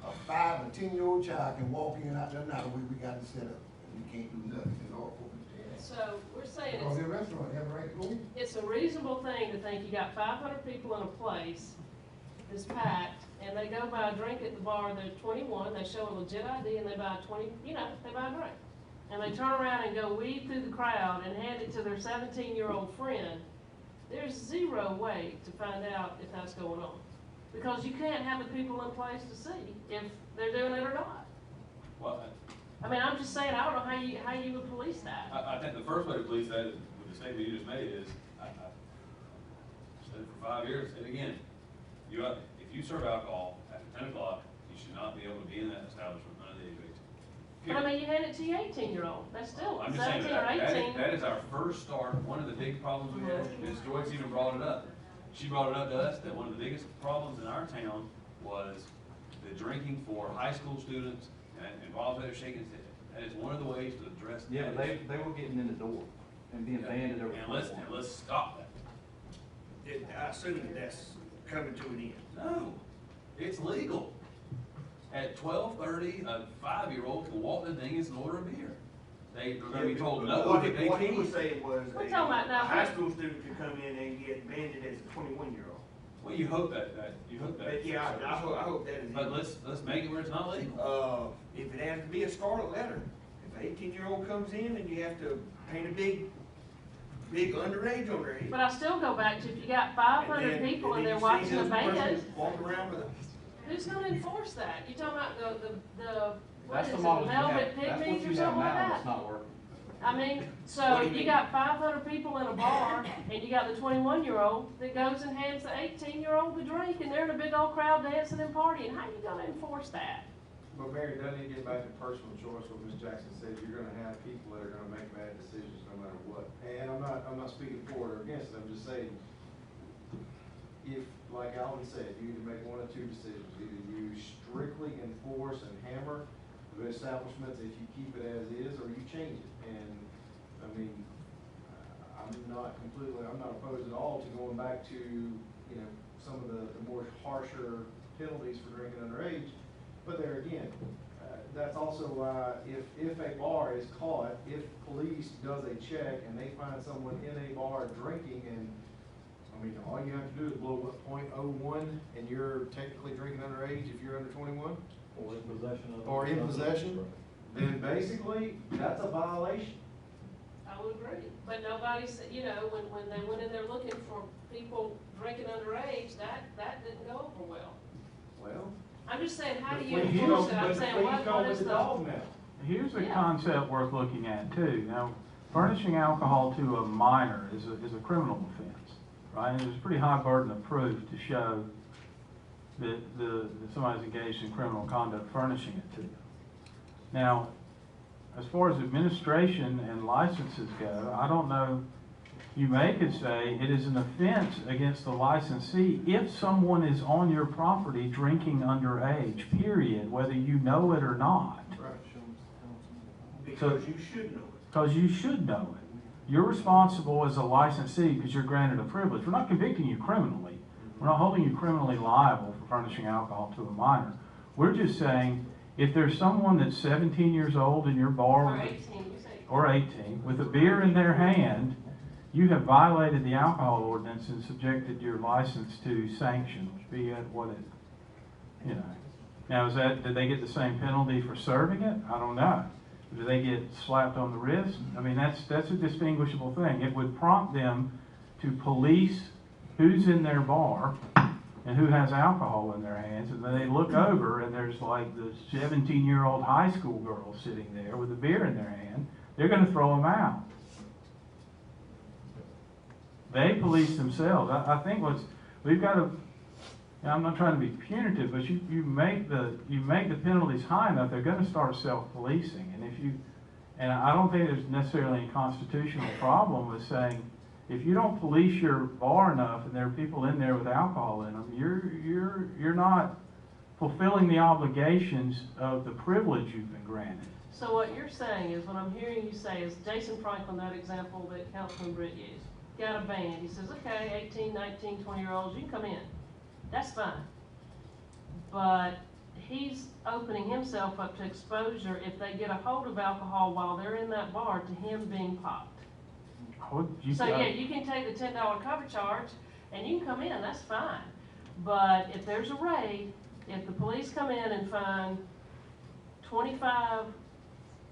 S4: a 5 or 10-year-old child can walk in out there now, the way we got it set up, and we can't do nothing, it's all open to that.
S1: so we're saying
S4: Because they're a restaurant, they have a right to go in.
S1: it's a reasonable thing to think you got 500 people in a place that's packed, and they go buy a drink at the bar, they're 21, they show a legit ID, and they buy they buy a drink. And they turn around and go weave through the crowd and hand it to their 17-year-old friend. There's zero way to find out if that's going on. Because you can't have the people in place to see if they're doing it or not.
S3: Well,
S1: I mean, I'm just saying, I don't know how you would police that.
S3: I think the first way to police that, with the statement you just made, is, I said it for 5 years, and again, if you serve alcohol after 10 o'clock, you should not be able to be in that establishment under the age of 18.
S1: But I mean, you hand it to your 18-year-old, that's still
S3: I'm just saying
S1: 17 or 18.
S3: that is our first start. One of the big problems we had, Ms. Joyce even brought it up. She brought it up to us that one of the biggest problems in our town was the drinking for high school students and volunteer shaking. That is one of the ways to address that.
S9: Yeah, but they were getting in the door and being banded over.
S3: And let's stop that.
S5: I assume that's coming to an end.
S3: No, it's legal. At 12:30, a 5-year-old can walk the dingus and order a beer. They're gonna be told no,
S5: What
S3: but they
S5: what he was
S3: can't.
S5: saying was
S1: We're
S5: a
S1: talking about now-
S5: high school student could come in and get banded as a 21-year-old.
S3: Well, you hope that.
S5: But yeah, I hope that is.
S3: But let's make it where it's not legal.
S5: If it has to be a scarlet letter, if an 18-year-old comes in and you have to paint a big underage on their head.
S1: But I still go back to, if you got 500 people and they're watching a band,
S5: Walk around with a.
S1: who's gonna enforce that? You talking about the what
S9: That's
S1: is
S9: the
S1: it,
S9: model you have,
S1: velvet
S9: that's what
S1: pygmies or
S9: you have
S1: something like
S9: now that's
S1: that?
S9: not working.
S1: I mean,
S5: What
S1: so
S5: do you
S1: you
S5: mean?
S1: got 500 people in a bar, and you got the 21-year-old that goes and hands the 18-year-old the drink, and they're in a big old crowd dancing and partying. How you gonna enforce that?
S11: But Mary, doesn't it get back to personal choice, what Ms. Jackson said, you're gonna have people that are gonna make bad decisions no matter what. And I'm not speaking for it or against it, I'm just saying, if, like Alvin said, you either make one of two decisions, either you strictly enforce and hammer the establishments if you keep it as is, or you change it. And, I mean, I'm not opposed at all to going back to, you know, some of the more harsher penalties for drinking underage. But there again, that's also why if a bar is caught, if police does a check and they find someone in a bar drinking, and I mean, all you have to do is blow what, .01, and you're technically drinking underage if you're under 21?
S12: Or in possession of.
S11: Or in possession, then basically, that's a violation.
S1: I would agree. But nobody said, you know, when they went in there looking for people drinking underage, that didn't go over well.
S11: Well.
S1: I'm just saying, how do you
S11: But
S1: enforce it? I'm
S11: the
S1: saying,
S11: police
S1: what
S11: go
S1: is
S11: with the
S1: the?
S11: dog now.
S2: Here's a
S1: Yeah.
S2: concept worth looking at too. Now, furnishing alcohol to a minor is a criminal offense, right? And there's a pretty high burden of proof to show that somebody's engaged in criminal conduct furnishing it to you. Now, as far as administration and licenses go, I don't know, you could say it is an offense against the licensee if someone is on your property drinking underage, period, whether you know it or not.
S5: Because you should know it.
S2: Because you should know it. You're responsible as a licensee because you're granted a privilege. We're not convicting you criminally. We're not holding you criminally liable for furnishing alcohol to a minor. We're just saying, if there's someone that's 17 years old in your bar
S1: Or 18, you say.
S2: or 18 with a beer in their hand, you have violated the alcohol ordinance and subjected your license to sanctions, be it what it, you know. Now, did they get the same penalty for serving it? I don't know. Do they get slapped on the wrist? I mean, that's a distinguishable thing. It would prompt them to police who's in their bar and who has alcohol in their hands, and then they look over and there's like the 17-year-old high school girl sitting there with a beer in their hand. They're going to throw them out. They police themselves. I think we've got to. I'm not trying to be punitive, but you make the penalties high enough, they're going to start self-policing. And I don't think there's necessarily a constitutional problem with saying, if you don't police your bar enough and there are people in there with alcohol in them, you're not fulfilling the obligations of the privilege you've been granted.
S1: So what you're saying is, what I'm hearing you say is, Jason Franklin, that example that Councilman Britt used, got a band. He says, okay, 18, 19, 20-year-olds, you can come in. That's fine. But he's opening himself up to exposure if they get a hold of alcohol while they're in that bar to him being popped. So yeah, you can take the $10 cover charge and you can come in, that's fine. But if there's a raid, if the police come in and find 25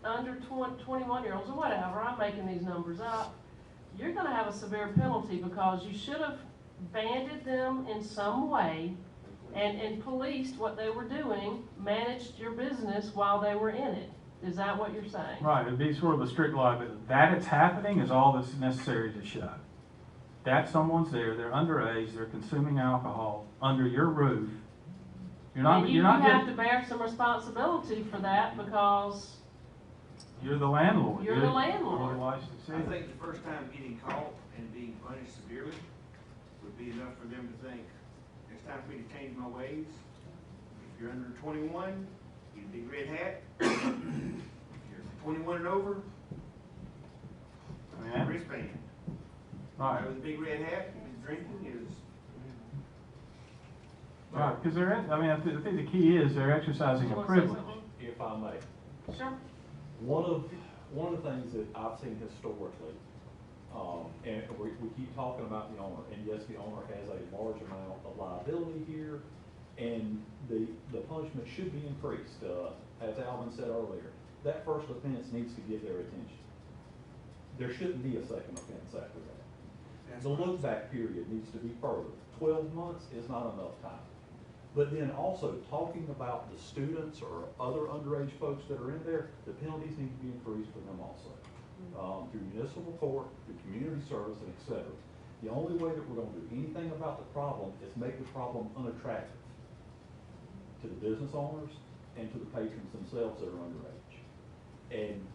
S1: under 21-year-olds or whatever, I'm making these numbers up, you're gonna have a severe penalty because you should have banded them in some way and policed what they were doing, managed your business while they were in it. Is that what you're saying?
S2: Right, it'd be sort of a strict liability. That it's happening is all that's necessary to show. That someone's there, they're underage, they're consuming alcohol under your roof. You
S1: have to bear some responsibility for that because
S2: you're the landlord.
S1: You're the landlord.
S2: You're the licensee.
S5: I think the first time getting caught and being punished severely would be enough for them to think, it's time for me to change my ways. If you're under 21, get a big red hat. If you're 21 and over,
S2: Yeah.
S5: wristband.
S2: Right.
S5: With a big red hat, and drinking is.
S2: Right, because I think the key is they're exercising
S1: You
S2: a
S1: wanna say
S2: privilege.
S1: something?
S12: If I may.
S1: Sure.
S12: One of the things that I've seen historically, and we keep talking about the owner, and yes, the owner has a large amount of liability here, and the punishment should be increased. As Alvin said earlier, that first offense needs to get their attention. There shouldn't be a second offense after that. The look back period needs to be further. 12 months is not enough time. But then also talking about the students or other underage folks that are in there, the penalties need to be increased for them also. Through municipal court, through community service, and et cetera. The only way that we're gonna do anything about the problem is make the problem unattractive to the business owners and to the patrons themselves that are underage. And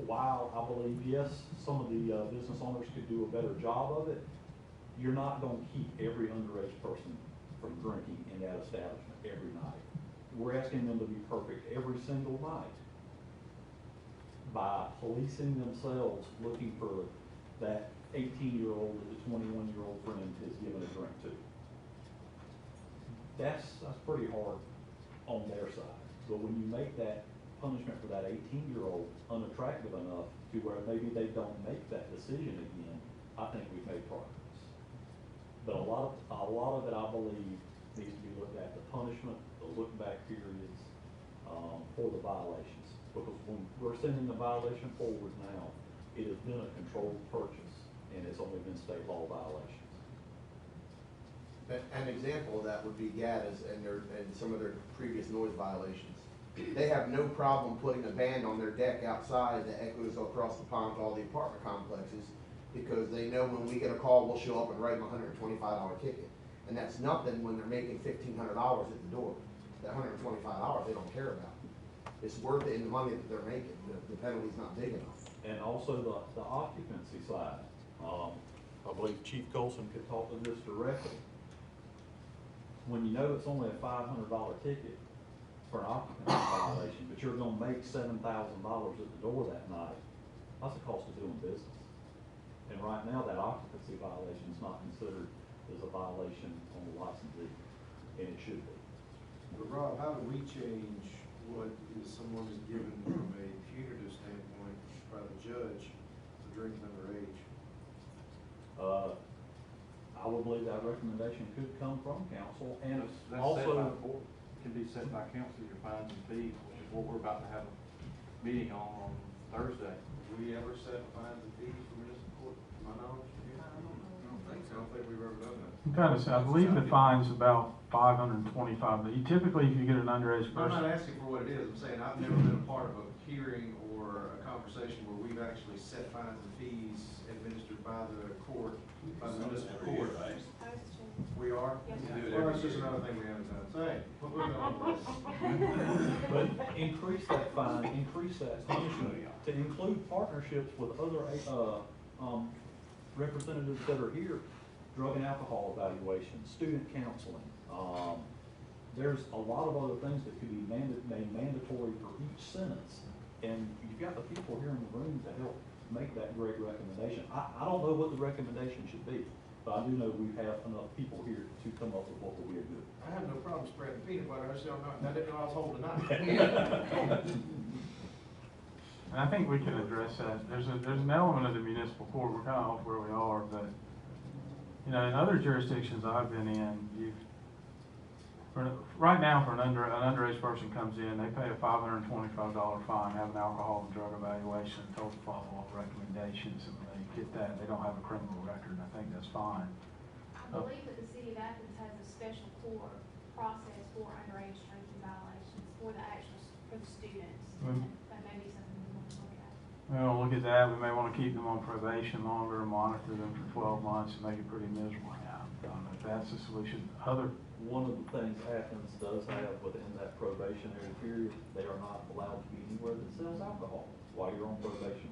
S12: while I believe, yes, some of the business owners could do a better job of it, you're not gonna keep every underage person from drinking in that establishment every night. We're asking them to be perfect every single night by policing themselves, looking for that 18-year-old that the 21-year-old friend has given a drink to. That's pretty hard on their side. But when you make that punishment for that 18-year-old unattractive enough to where maybe they don't make that decision again, I think we've made progress. But a lot of it, I believe, needs to be looked at, the punishment, the look-back periods, for the violations. Because when we're sending the violation forward now, it has been a controlled purchase, and it's only been state law violations.
S6: An example of that would be Gatta's and some of their previous noise violations. They have no problem putting a band on their deck outside that echoes across the pond to all the apartment complexes, because they know when we get a call, we'll show up and write them a $125 ticket. And that's nothing when they're making $1,500 at the door. That $125 they don't care about. It's worth it in the money that they're making. The penalty's not big enough.
S12: And also the occupancy side. I believe Chief Colson could talk to this directly. When you know it's only a $500 ticket for an occupancy violation, but you're gonna make $7,000 at the door that night, that's the cost of doing business. And right now, that occupancy violation is not considered as a violation on the licensee, and it should be.
S11: But Rob, how do we change what is someone is given from a punitive standpoint by the judge for drinking underage?
S12: I would believe that recommendation could come from council, and
S13: That's set by
S12: also,
S13: the board. It can be set by council, your fines and fees, which is what we're about to have a meeting on Thursday.
S11: Have we ever set fines and fees for municipal court, to my knowledge?
S8: I
S11: I don't think we've ever done that.
S2: Kind of, I believe the fine's about $525, but typically if you get an underage
S11: I'm not
S2: person.
S11: asking for what it is, I'm saying I've never been a part of a hearing or a conversation where we've actually set fines and fees administered by the court, by the municipal court. We are?
S8: Yes,
S3: sir.
S11: Well, that's just another thing we haven't done. Say, put it on the list.
S12: but increase that fine, increase that punishment to include partnerships with other, representatives that are here, drug and alcohol evaluation, student counseling. There's a lot of other things that could be made mandatory for each sentence. And you've got the people here in the room to help make that great recommendation. I don't know what the recommendation should be, but I do know we have enough people here to come up with what would be a good.
S11: I have no problem spreading peanut butter, I didn't know I was holding a knife.
S2: And I think we can address that. There's an element of the municipal court, we're kind of off where we are, but, you know, in other jurisdictions I've been in, right now for an underage person comes in, they pay a $525 fine, have an alcohol and drug evaluation, told to follow all recommendations, and when they get that, they don't have a criminal record, and I think that's fine.
S7: I believe that the city of Athens has a special court process for underage drinking violations for the students. That may be something we want to look at.
S2: We want to look at that, we may want to keep them on probation longer, monitor them for 12 months, and make it pretty miserable. Yeah, if that's the solution.
S12: One of the things Athens does have within that probationary period, they are not allowed to be anywhere that sells alcohol while you're on probation.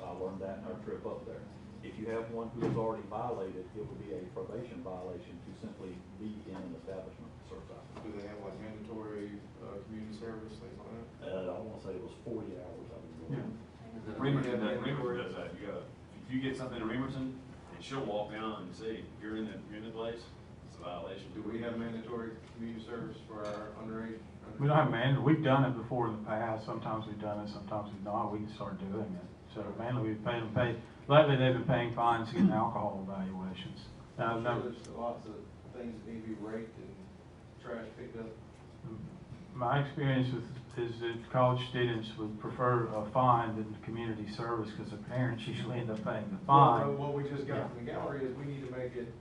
S12: I learned that in our trip up there. If you have one who has already violated, it would be a probation violation to simply be in an establishment for certain time.
S11: Do they have like mandatory, community service, things like that?
S12: I want to say it was 40 hours. I mean,
S2: Yeah.
S3: Remerton does that. If you get something in Remerton, and she'll walk down and see, if you're in the place, it's a violation.
S11: Do we have mandatory community service for our underage?
S2: We don't have we've done it before in the past, sometimes we've done it, sometimes we've not, we can start doing it. So mainly we've paid them, lately they've been paying fines to get alcohol evaluations.
S11: I'm sure there's lots of things that need to be raked and trash picked up.
S2: My experience is that college students would prefer a fine than community service, because the parents usually end up paying the fine.
S11: What we just got from the gallery is we need to make it,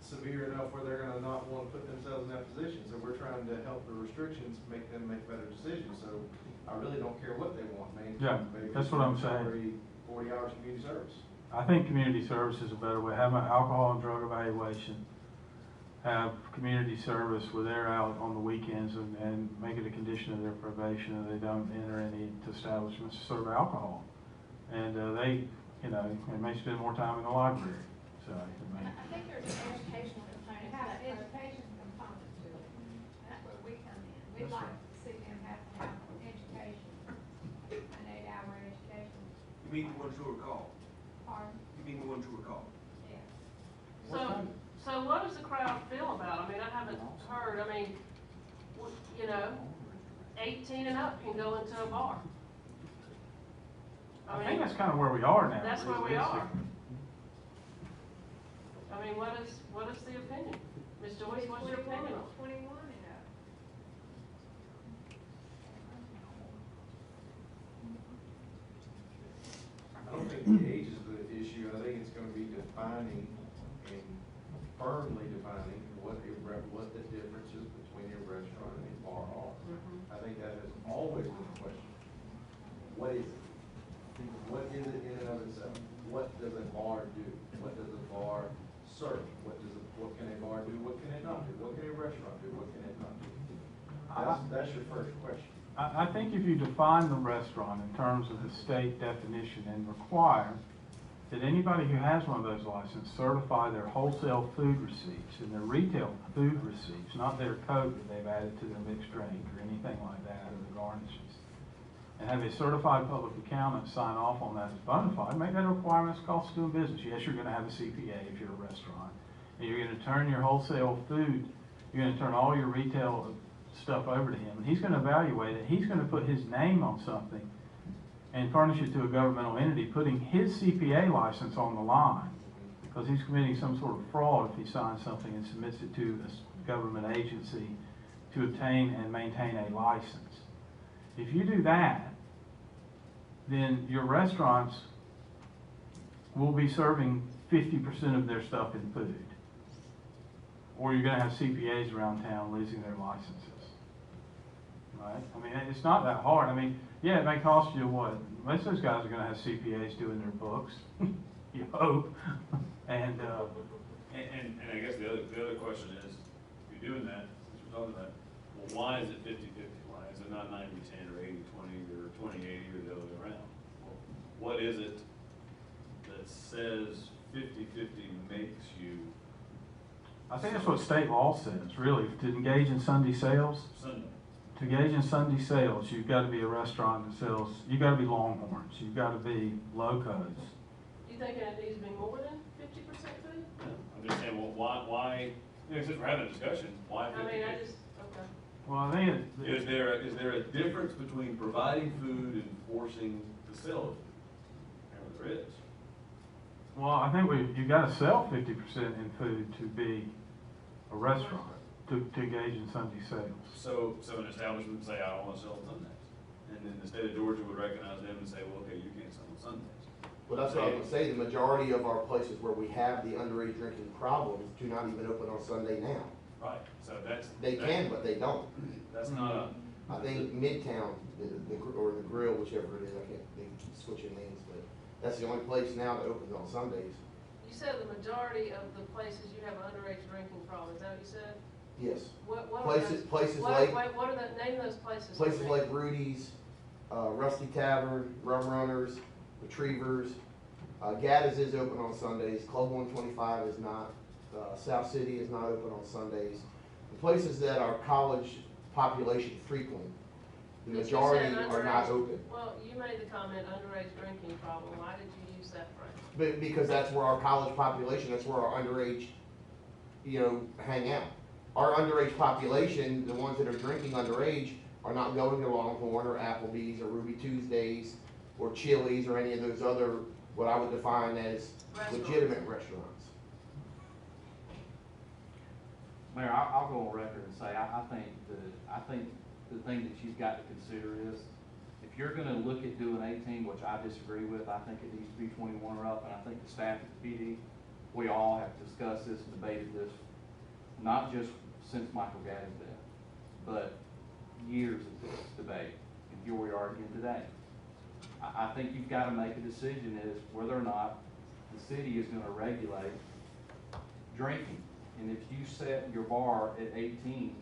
S11: severe enough where they're gonna not wanna put themselves in that position, so we're trying to help the restrictions, make them make better decisions, so I really don't care what they want, maybe.
S2: Yeah, that's what I'm saying.
S11: 40 hours community service.
S2: I think community service is a better way. Have an alcohol and drug evaluation. Have community service where they're out on the weekends, and make it a condition of their probation that they don't enter any establishments to serve alcohol. And they may spend more time in the library. So
S7: I think there's an educational component
S8: It
S7: to
S8: has
S7: that.
S8: an education component to it. That's where we come in. We'd like to see them have to have an education, an 8-hour education.
S5: You mean the ones who are called?
S8: Pardon?
S5: You mean the ones who are called?
S8: Yeah.
S1: So what does the crowd feel about? I mean, I haven't heard, 18 and up can go into a bar.
S2: I think that's kind of where we are now.
S1: That's where we are. I mean, what is the opinion? Ms. Joyce, what's your opinion on it?
S8: 21 and up.
S11: defining and firmly defining what the difference is between a restaurant and a bar are. I think that has always been the question. What is it? What is it in and of itself? What does a bar do? What does a bar serve? What can a bar do? What can it not do? What can a restaurant do? What can it not do? That's your first question.
S2: I think if you define the restaurant in terms of the state definition and require that anybody who has one of those licenses certify their wholesale food receipts and their retail food receipts, not their code that they've added to their mixed drink or anything like that, or the garnishes, and have a certified public accountant sign off on that as bona fide, make that a requirement as cost of doing business. Yes, you're gonna have a CPA if you're a restaurant, and you're gonna turn your wholesale food, you're gonna turn all your retail stuff over to him, and he's gonna evaluate it. He's gonna put his name on something and furnish it to a governmental entity, putting his CPA license on the line, because he's committing some sort of fraud if he signs something and submits it to a government agency to obtain and maintain a license. If you do that, then your restaurants will be serving 50% of their stuff in food. Or you're gonna have CPAs around town losing their licenses. Right? I mean, it's not that hard. I mean, yeah, it may cost you what? Most of those guys are gonna have CPAs doing their books, you hope. And
S3: I guess the other question is, if you're doing that, since we're talking about, well, why is it 50-50? Why is it not 90-10 or 80-20 or 20-80 or the other way around? Well, what is it that says 50-50 makes you?
S2: I think that's what state law says, really. To engage in Sunday sales, to engage in Sunday sales, you've got to be a restaurant that sells, you've got to be Longhorns, you've got to be Locos.
S1: Do you think it needs to be more than 50% food?
S3: I'm just saying, well, why, since we're having a discussion, why 50-50?
S1: I mean, okay.
S2: Well, I think
S3: Is there a difference between providing food and forcing the sale of food? Apparently there is.
S2: well, I think you've got to sell 50% in food to be a restaurant, to engage in Sunday sales.
S3: So an establishment would say, I don't want to sell on Sundays. And then the state of Georgia would recognize them and say, well, okay, you can't sell on Sundays.
S6: Well, that's what I was gonna say, the majority of our places where we have the underage drinking problems do not even open on Sunday now.
S3: Right, so
S6: They can, but they don't.
S3: That's not a.
S6: I think Midtown, or the Grill, whichever it is, I can't, they keep switching names, but that's the only place now that opens on Sundays.
S1: You said the majority of the places you have an underage drinking problem, is that what you said?
S6: Yes.
S1: What are
S6: Places,
S1: those?
S6: places
S1: What,
S6: like,
S1: wait, what are the, name those places.
S6: places like Rudy's, Rusty Tavern, Rum Runners, Retrievers. Gaddis is open on Sundays, Club 125 is not, South City is not open on Sundays. The places that our college population frequent, the
S1: But you said
S6: majority are not
S1: underage.
S6: open.
S1: Well, you made the comment underage drinking problem, why did you use that phrase?
S6: But because that's where our college population, that's where our underage, hang out. Our underage population, the ones that are drinking underage, are not going to Longhorn or Applebee's or Ruby Tuesdays or Chili's or any of those other, what I would define as legitimate restaurants.
S13: Mayor, I'll go on record and say, I think the thing that you've got to consider is, if you're gonna look at doing 18, which I disagree with, I think it needs to be 21 or up, and I think the staff at the PD, we all have discussed this and debated this, not just since Michael Gaddis' death, but years of this debate, and here we are again today. I think you've got to make a decision as whether or not the city is going to regulate drinking. And if you set your bar at 18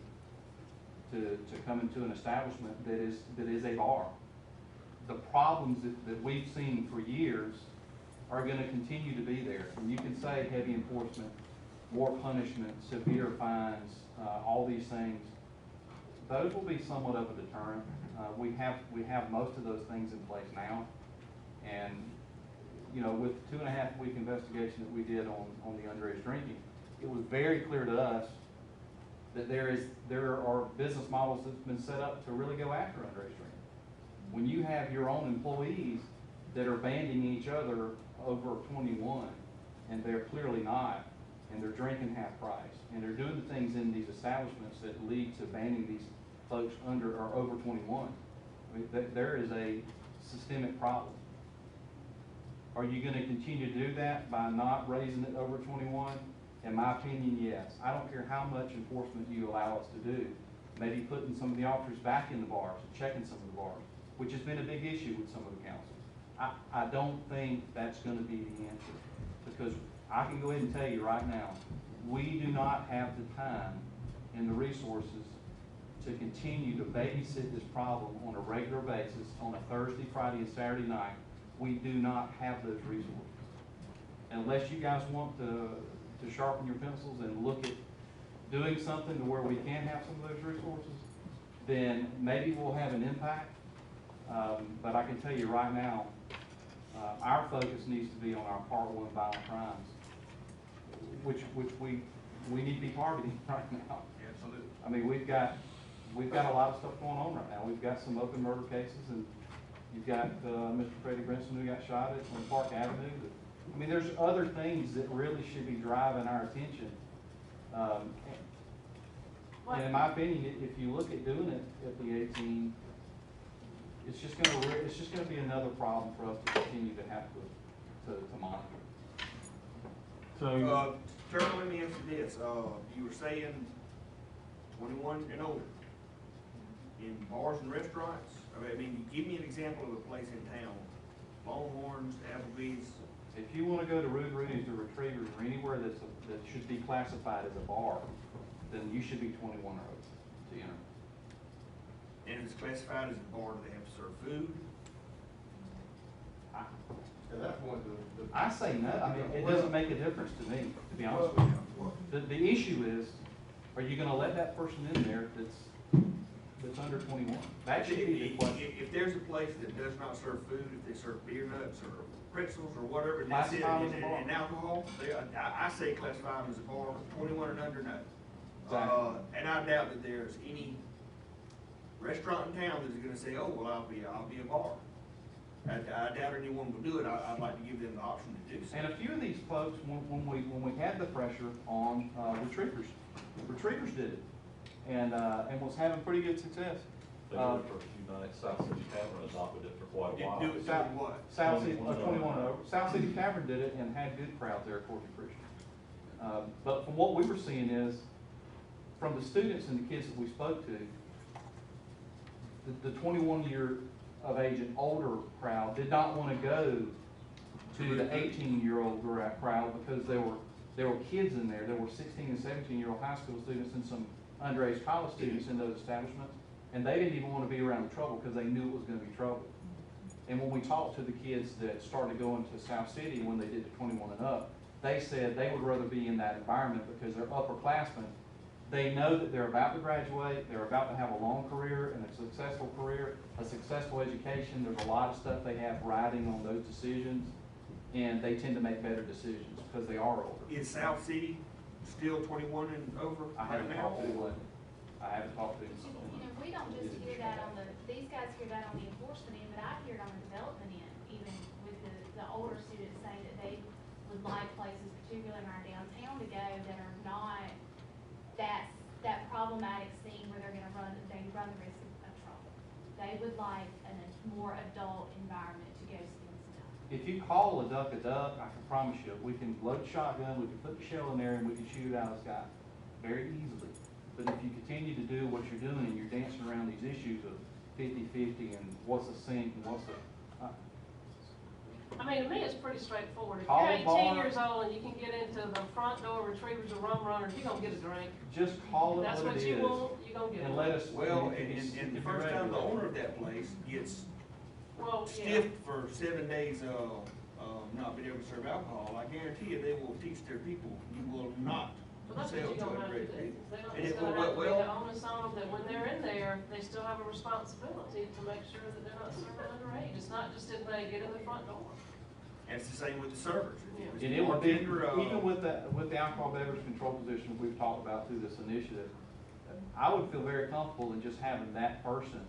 S13: to come into an establishment that is a bar, the problems that we've seen for years are going to continue to be there. And you can say heavy enforcement, more punishment, severe fines, all these things. Those will be somewhat of a deterrent. We have most of those things in place now. And, with the 2.5-week investigation that we did on the underage drinking, it was very clear to us that there are business models that's been set up to really go after underage drinking. When you have your own employees that are banding each other over 21, and they're clearly not, and they're drinking half price, and they're doing the things in these establishments that lead to banning these folks under or over 21. I mean, there is a systemic problem. Are you gonna continue to do that by not raising it over 21? In my opinion, yes. I don't care how much enforcement you allow us to do. Maybe putting some of the officers back in the bars and checking some of the bars, which has been a big issue with some of the councils. I don't think that's gonna be the answer, because I can go ahead and tell you right now, we do not have the time and the resources to continue to babysit this problem on a regular basis on a Thursday, Friday, and Saturday night. We do not have those resources. Unless you guys want to sharpen your pencils and look at doing something to where we can have some of those resources, then maybe we'll have an impact. But I can tell you right now, our focus needs to be on our Part 1 violent crimes, which we need to be targeting right now.
S5: Absolutely.
S13: I mean, we've got a lot of stuff going on right now. We've got some open murder cases, and you've got Mr. Freddie Brinson who got shot at on Park Avenue. I mean, there's other things that really should be driving our attention. And in my opinion, if you look at doing it at the 18, it's just gonna be another problem for us to continue to have to monitor.
S2: So,
S5: Terrell, let me ask you this, you were saying 21 and older in bars and restaurants? I mean, give me an example of a place in town, Longhorns, Applebee's.
S13: If you wanna go to Rude Rudy's or Retrievers or anywhere that should be classified as a bar, then you should be 21 or over to enter.
S5: And if it's classified as a bar, do they have to serve food?
S11: At that point,
S13: I say no. I mean, it doesn't make a difference to me, to be honest with you. The issue is, are you gonna let that person in there that's under 21? That should be the question.
S5: If there's a place that does not serve food, if they serve beer nuts or pretzels or whatever, and that's it,
S13: Classify them as a bar.
S5: and alcohol, I say classify them as a bar, 21 and under, no.
S13: Exactly.
S5: And I doubt that there's any restaurant in town that's gonna say, oh, well, I'll be a bar. I doubt anyone will do it. I'd like to give them the option to do so.
S13: And a few of these folks, when we had the pressure on Retrievers did it, and was having pretty good success.
S12: They did it for a few nights. South City Tavern adopted it for quite a
S5: Didn't
S12: while.
S5: do it till what?
S13: South City,
S12: 21
S13: 21 and over. South City Tavern did it and had good crowds there at Corpus Christian. But from what we were seeing is, from the students and the kids that we spoke to, the 21-year of age and older crowd did not want to go to the 18-year-old crowd because there were kids in there. There were 16 and 17-year-old high school students and some underage college students in those establishments, and they didn't even want to be around the trouble because they knew it was going to be trouble. And when we talked to the kids that started going to South City when they did the 21 and up, they said they would rather be in that environment because they're upperclassmen. They know that they're about to graduate, they're about to have a long career and a successful education. There's a lot of stuff they have riding on those decisions, and they tend to make better decisions because they are older.
S5: Is South City still 21 and over
S13: I
S5: right
S13: haven't
S5: now?
S13: talked to them. I haven't talked to them.
S7: You know, we don't just hear that on these guys hear that on the enforcement end, but I hear it on the development end, even with the older students saying that they would like places, particularly in our downtown, to go that are not that problematic scene where they run the risk of trouble. They would like a more adult environment to go spend some time.
S13: If you call a duck, I can promise you, we can load a shotgun, we can put the shell in there, and we can shoot it out of the sky very easily. But if you continue to do what you're doing and you're dancing around these issues of 50-50 and what's a sink and what's a,
S1: I mean, to me, it's pretty straightforward. If
S13: Call
S1: you're
S13: a bar.
S1: 18 years old and you can get into the front door Retrievers or Rum Runners, you're gonna get a drink.
S13: just call it
S1: That's
S13: what
S1: what
S13: it
S1: you
S13: is.
S1: want, you're gonna get
S13: And
S1: one.
S13: let us.
S5: Well,
S13: if you-
S5: and the
S13: if
S5: first
S13: you're
S5: time the
S13: regular.
S5: owner of that place gets
S1: Well, yeah.
S5: stiffed for 7 days not being able to serve alcohol, I guarantee you they will teach their people, you will not
S1: Well, that's
S5: sell
S1: what
S5: to
S1: you're gonna have to
S5: underage
S1: do.
S5: people.
S1: They don't,
S5: And
S1: it's
S5: it-
S1: gonna have to be
S5: well-
S1: the onus on them that when they're in there, they still have a responsibility to make sure that they're not serving underage. It's not just if they get in the front door.
S5: And it's the same with the servers. If it's
S13: And it would be,
S5: bartender,
S13: even with the alcohol beverage control position we've talked about through this initiative, I would feel very comfortable in just having that person,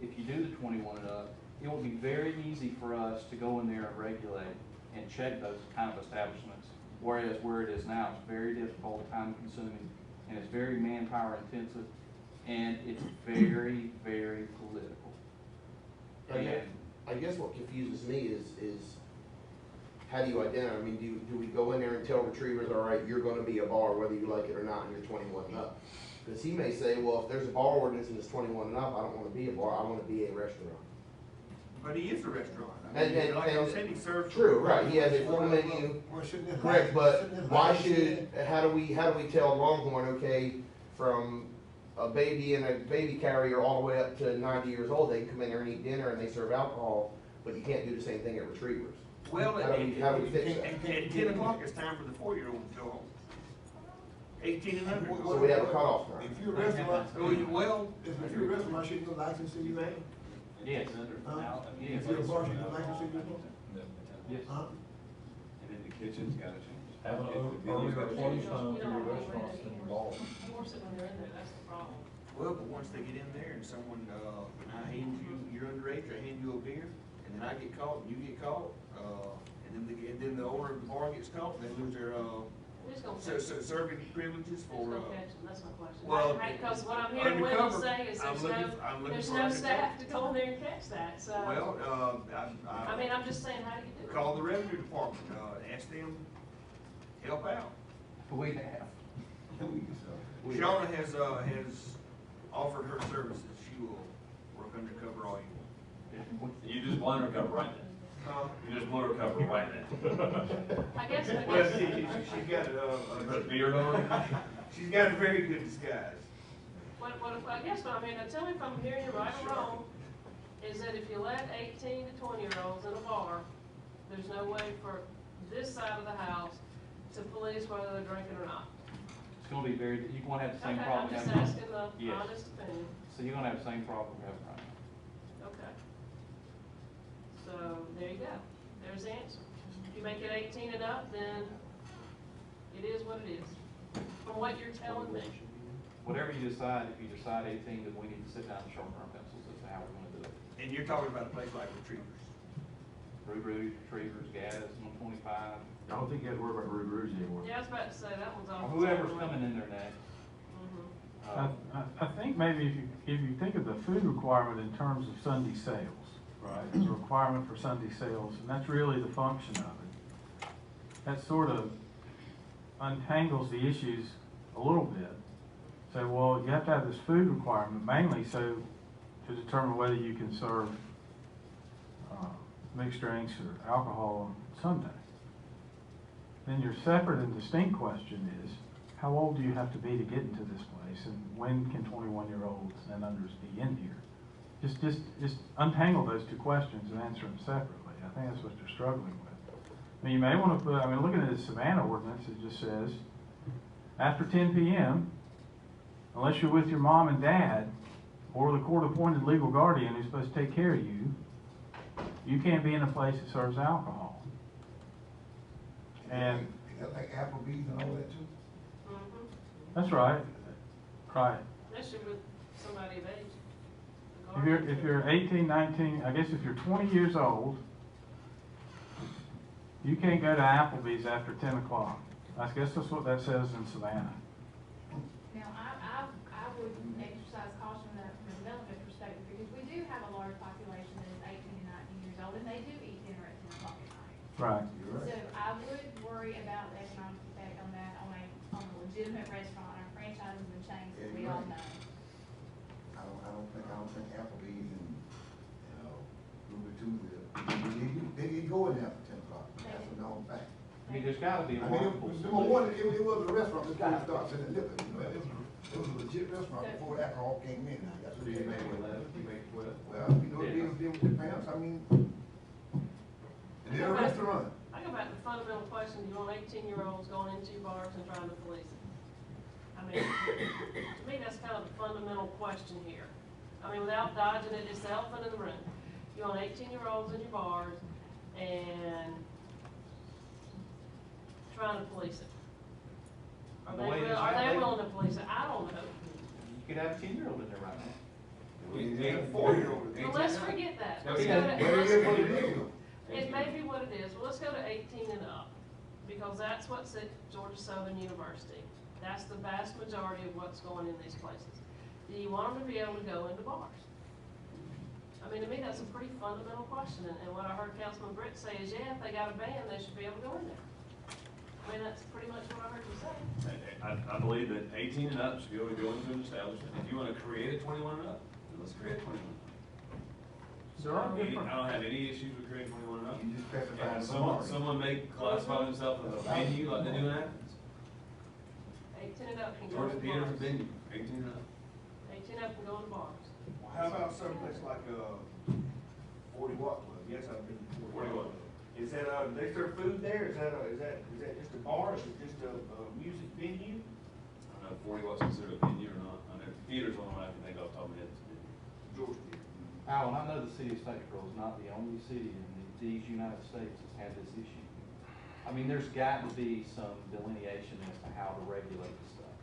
S13: if you do the 21 and up, it would be very easy for us to go in there and regulate and check those kind of establishments. Whereas where it is now, it's very difficult, time consuming, and it's very manpower intensive, and it's very, very political. And
S6: I guess what confuses me is how do you identify? I mean, do we go in there and tell retrievers, all right, you're gonna be a bar whether you like it or not, and you're 21 and up? Because he may say, well, if there's a bar ordinance and it's 21 and up, I don't wanna be a bar, I wanna be a restaurant.
S5: But he is a restaurant. I mean,
S6: And
S5: like I said, he serves.
S6: true, right, he has a full menu,
S4: Well, shouldn't this
S6: correct,
S4: license-
S6: but
S4: shouldn't this
S6: why
S4: license
S6: should, how do we tell Longhorn, okay, from a baby and a baby carrier all the way up to 90 years old, they can come in there and eat dinner and they serve alcohol, but you can't do the same thing at Retrievers?
S5: Well,
S6: How do we fix that?
S5: at 10 o'clock, it's time for the 4-year-old to go home. 18 and under.
S6: So we have a cutoff time.
S4: If you're a restaurant,
S5: Well,
S4: if you're a restaurant, shouldn't your license in your name?
S13: Yes,
S4: Huh?
S13: yes,
S4: If you're a bar, shouldn't your license in your name?
S13: yes.
S4: Huh?
S3: And then the kitchen's gotta change.
S12: Have an earlier close time for your restaurants than your bars.
S1: Force it when they're in there, that's the problem.
S5: well, but once they get in there and someone, and I hand you, you're underage, I hand you a beer, and then I get caught, and you get caught, and then the owner of the bar gets caught, they lose their,
S1: Who's gonna catch them?
S5: serving privileges
S1: Who's
S5: for,
S1: gonna catch them, that's my question.
S5: well,
S1: Because what I'm hearing women
S5: undercover.
S1: say is
S5: I'm
S1: there's
S5: looking
S1: there's
S5: for
S1: no
S5: undercover.
S1: staff to go in there and catch that, so.
S5: well,
S1: I mean, I'm just saying, how do you do it?
S5: call the revenue department, ask them, help out.
S13: We have.
S5: Shauna has offered her services, she will work undercover all you want.
S3: You just want her to cover right now. You just want her to cover right now.
S1: I guess,
S5: Well, she's got
S3: Put a beard on.
S5: she's got a very good disguise.
S1: I guess, but I mean, tell me if I'm hearing you right or wrong, is that if you let 18 to 20-year-olds in a bar, there's no way for this side of the house to police whether they're drinking or not.
S13: It's gonna be very, you're gonna have the same
S1: Okay,
S13: problem.
S1: I'm just
S13: having-
S1: asking the
S13: Yes.
S1: honest opinion.
S13: So you're gonna have the same problem we have right now.
S1: Okay. So, there you go. There's the answer. If you make it 18 and up, then it is what it is, from what you're telling me.
S13: Whatever you decide, if you decide 18, then we need to sit down and sharpen our pencils as to how we're gonna do it.
S5: And you're talking about a place like Retrievers.
S13: Rude, Retrievers, Gaddis, 125,
S9: I don't think you have to worry about Rude Rouge anymore.
S1: Yeah, I was about to say, that one's
S13: or
S1: off.
S13: whoever's coming in there next.
S1: Mhm.
S2: I think maybe if you think of the food requirement in terms of Sunday sales, right? There's a requirement for Sunday sales, and that's really the function of it. That sort of untangles the issues a little bit. Say, well, you have to have this food requirement mainly so to determine whether you can serve mixed drinks or alcohol on Sunday. Then your separate and distinct question is, how old do you have to be to get into this place, and when can 21-year-olds and unders be in here? Just untangle those two questions and answer them separately. I think that's what you're struggling with. I mean, you may want to put, I mean, looking at the Savannah ordinance, it just says, after 10 p.m., unless you're with your mom and dad, or the court-appointed legal guardian who's supposed to take care of you, you can't be in a place that serves alcohol. And
S4: Is that like Applebee's and all that too?
S1: Mhm.
S2: that's right, right.
S1: Unless you're with somebody of age.
S2: If you're 18, 19, I guess if you're 20 years old, you can't go to Applebee's after 10 o'clock. I guess that's what that says in Savannah.
S7: Now, I would exercise caution from a development perspective, because we do have a large population that is 18 and 19 years old, and they do eat dinner at 10 o'clock at night.
S2: Right.
S7: So I would worry about the economic effect on that, on a legitimate restaurant, our franchises and chains, that we all know.
S4: I don't think Applebee's and, Ruby too, they go in there for 10 o'clock. That's a known fact.
S13: I mean, there's gotta be a
S4: I mean,
S13: marketable
S4: number one, it was a restaurant before it started selling liquor, it was a legit restaurant before alcohol came in. Now, that's what
S11: So you
S4: they
S11: make
S4: made.
S11: 11, you make 12.
S4: Well, it deals with the parents, I mean, they're a restaurant.
S1: I go back to the fundamental question, do you want 18-year-olds going into bars and trying to police it? I mean, to me, that's kind of the fundamental question here. I mean, without dodging it, it's the elephant in the room. You want 18-year-olds in your bars and trying to police it? Are
S13: The way it is
S1: are
S13: now,
S1: they
S13: they-
S1: willing to police it? I don't know.
S13: You could have a 10-year-old in there right now.
S5: A 4-year-old.
S1: Well, let's forget that.
S13: Yeah,
S1: Let's
S13: yeah.
S1: go to,
S4: Well, it is what it
S1: let's-
S4: is.
S1: it may be what it is. Well, let's go to 18 and up, because that's what's at Georgia Southern University. That's the vast majority of what's going in these places. Do you want them to be able to go into bars? I mean, to me, that's a pretty fundamental question, and what I heard Councilman Britt say is, yeah, if they got a ban, they should be able to go in there. I mean, that's pretty much what I heard you say.
S3: I believe that 18 and up should be able to go into an establishment. If you want to create a 21 and up, then let's create a 21.
S2: There are
S3: I
S2: different.
S3: don't have any issues with creating 21 and up.
S4: You just specify
S3: And
S4: the bar.
S3: someone may classify themselves as a venue like they do in Athens.
S1: 18 and up can go
S3: Georgia
S1: to
S3: Theater's a
S1: bars.
S3: venue, 18 and up.
S1: 18 and up can go to bars.
S5: How about someplace like, 40 Watt Club? Yes, I've been to
S3: 40 Watt.
S5: Is that, they serve food there? Is that just a bar? Is it just a music venue?
S3: I don't know if 40 Watt's considered a venue or not. I know theater's one I can think off the top of my head. It's a venue.
S5: Georgia Theater.
S13: Alan, I know the city of Statesboro is not the only city in these United States that's had this issue. I mean, there's got to be some delineation as to how to regulate this stuff.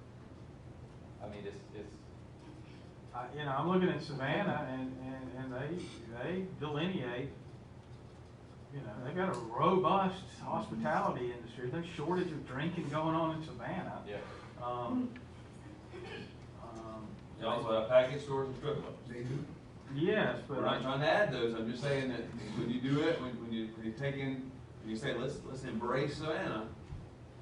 S13: I mean, it's,
S2: You know, I'm looking at Savannah and they delineate, you know, they got a robust hospitality industry. There's shortage of drinking going on in Savannah.
S13: yeah.
S3: You also have package stores and strip clubs.
S4: They do.
S2: Yes, but.
S3: We're not trying to add those, I'm just saying that when you do it, when you take in, when you say, let's embrace Savannah,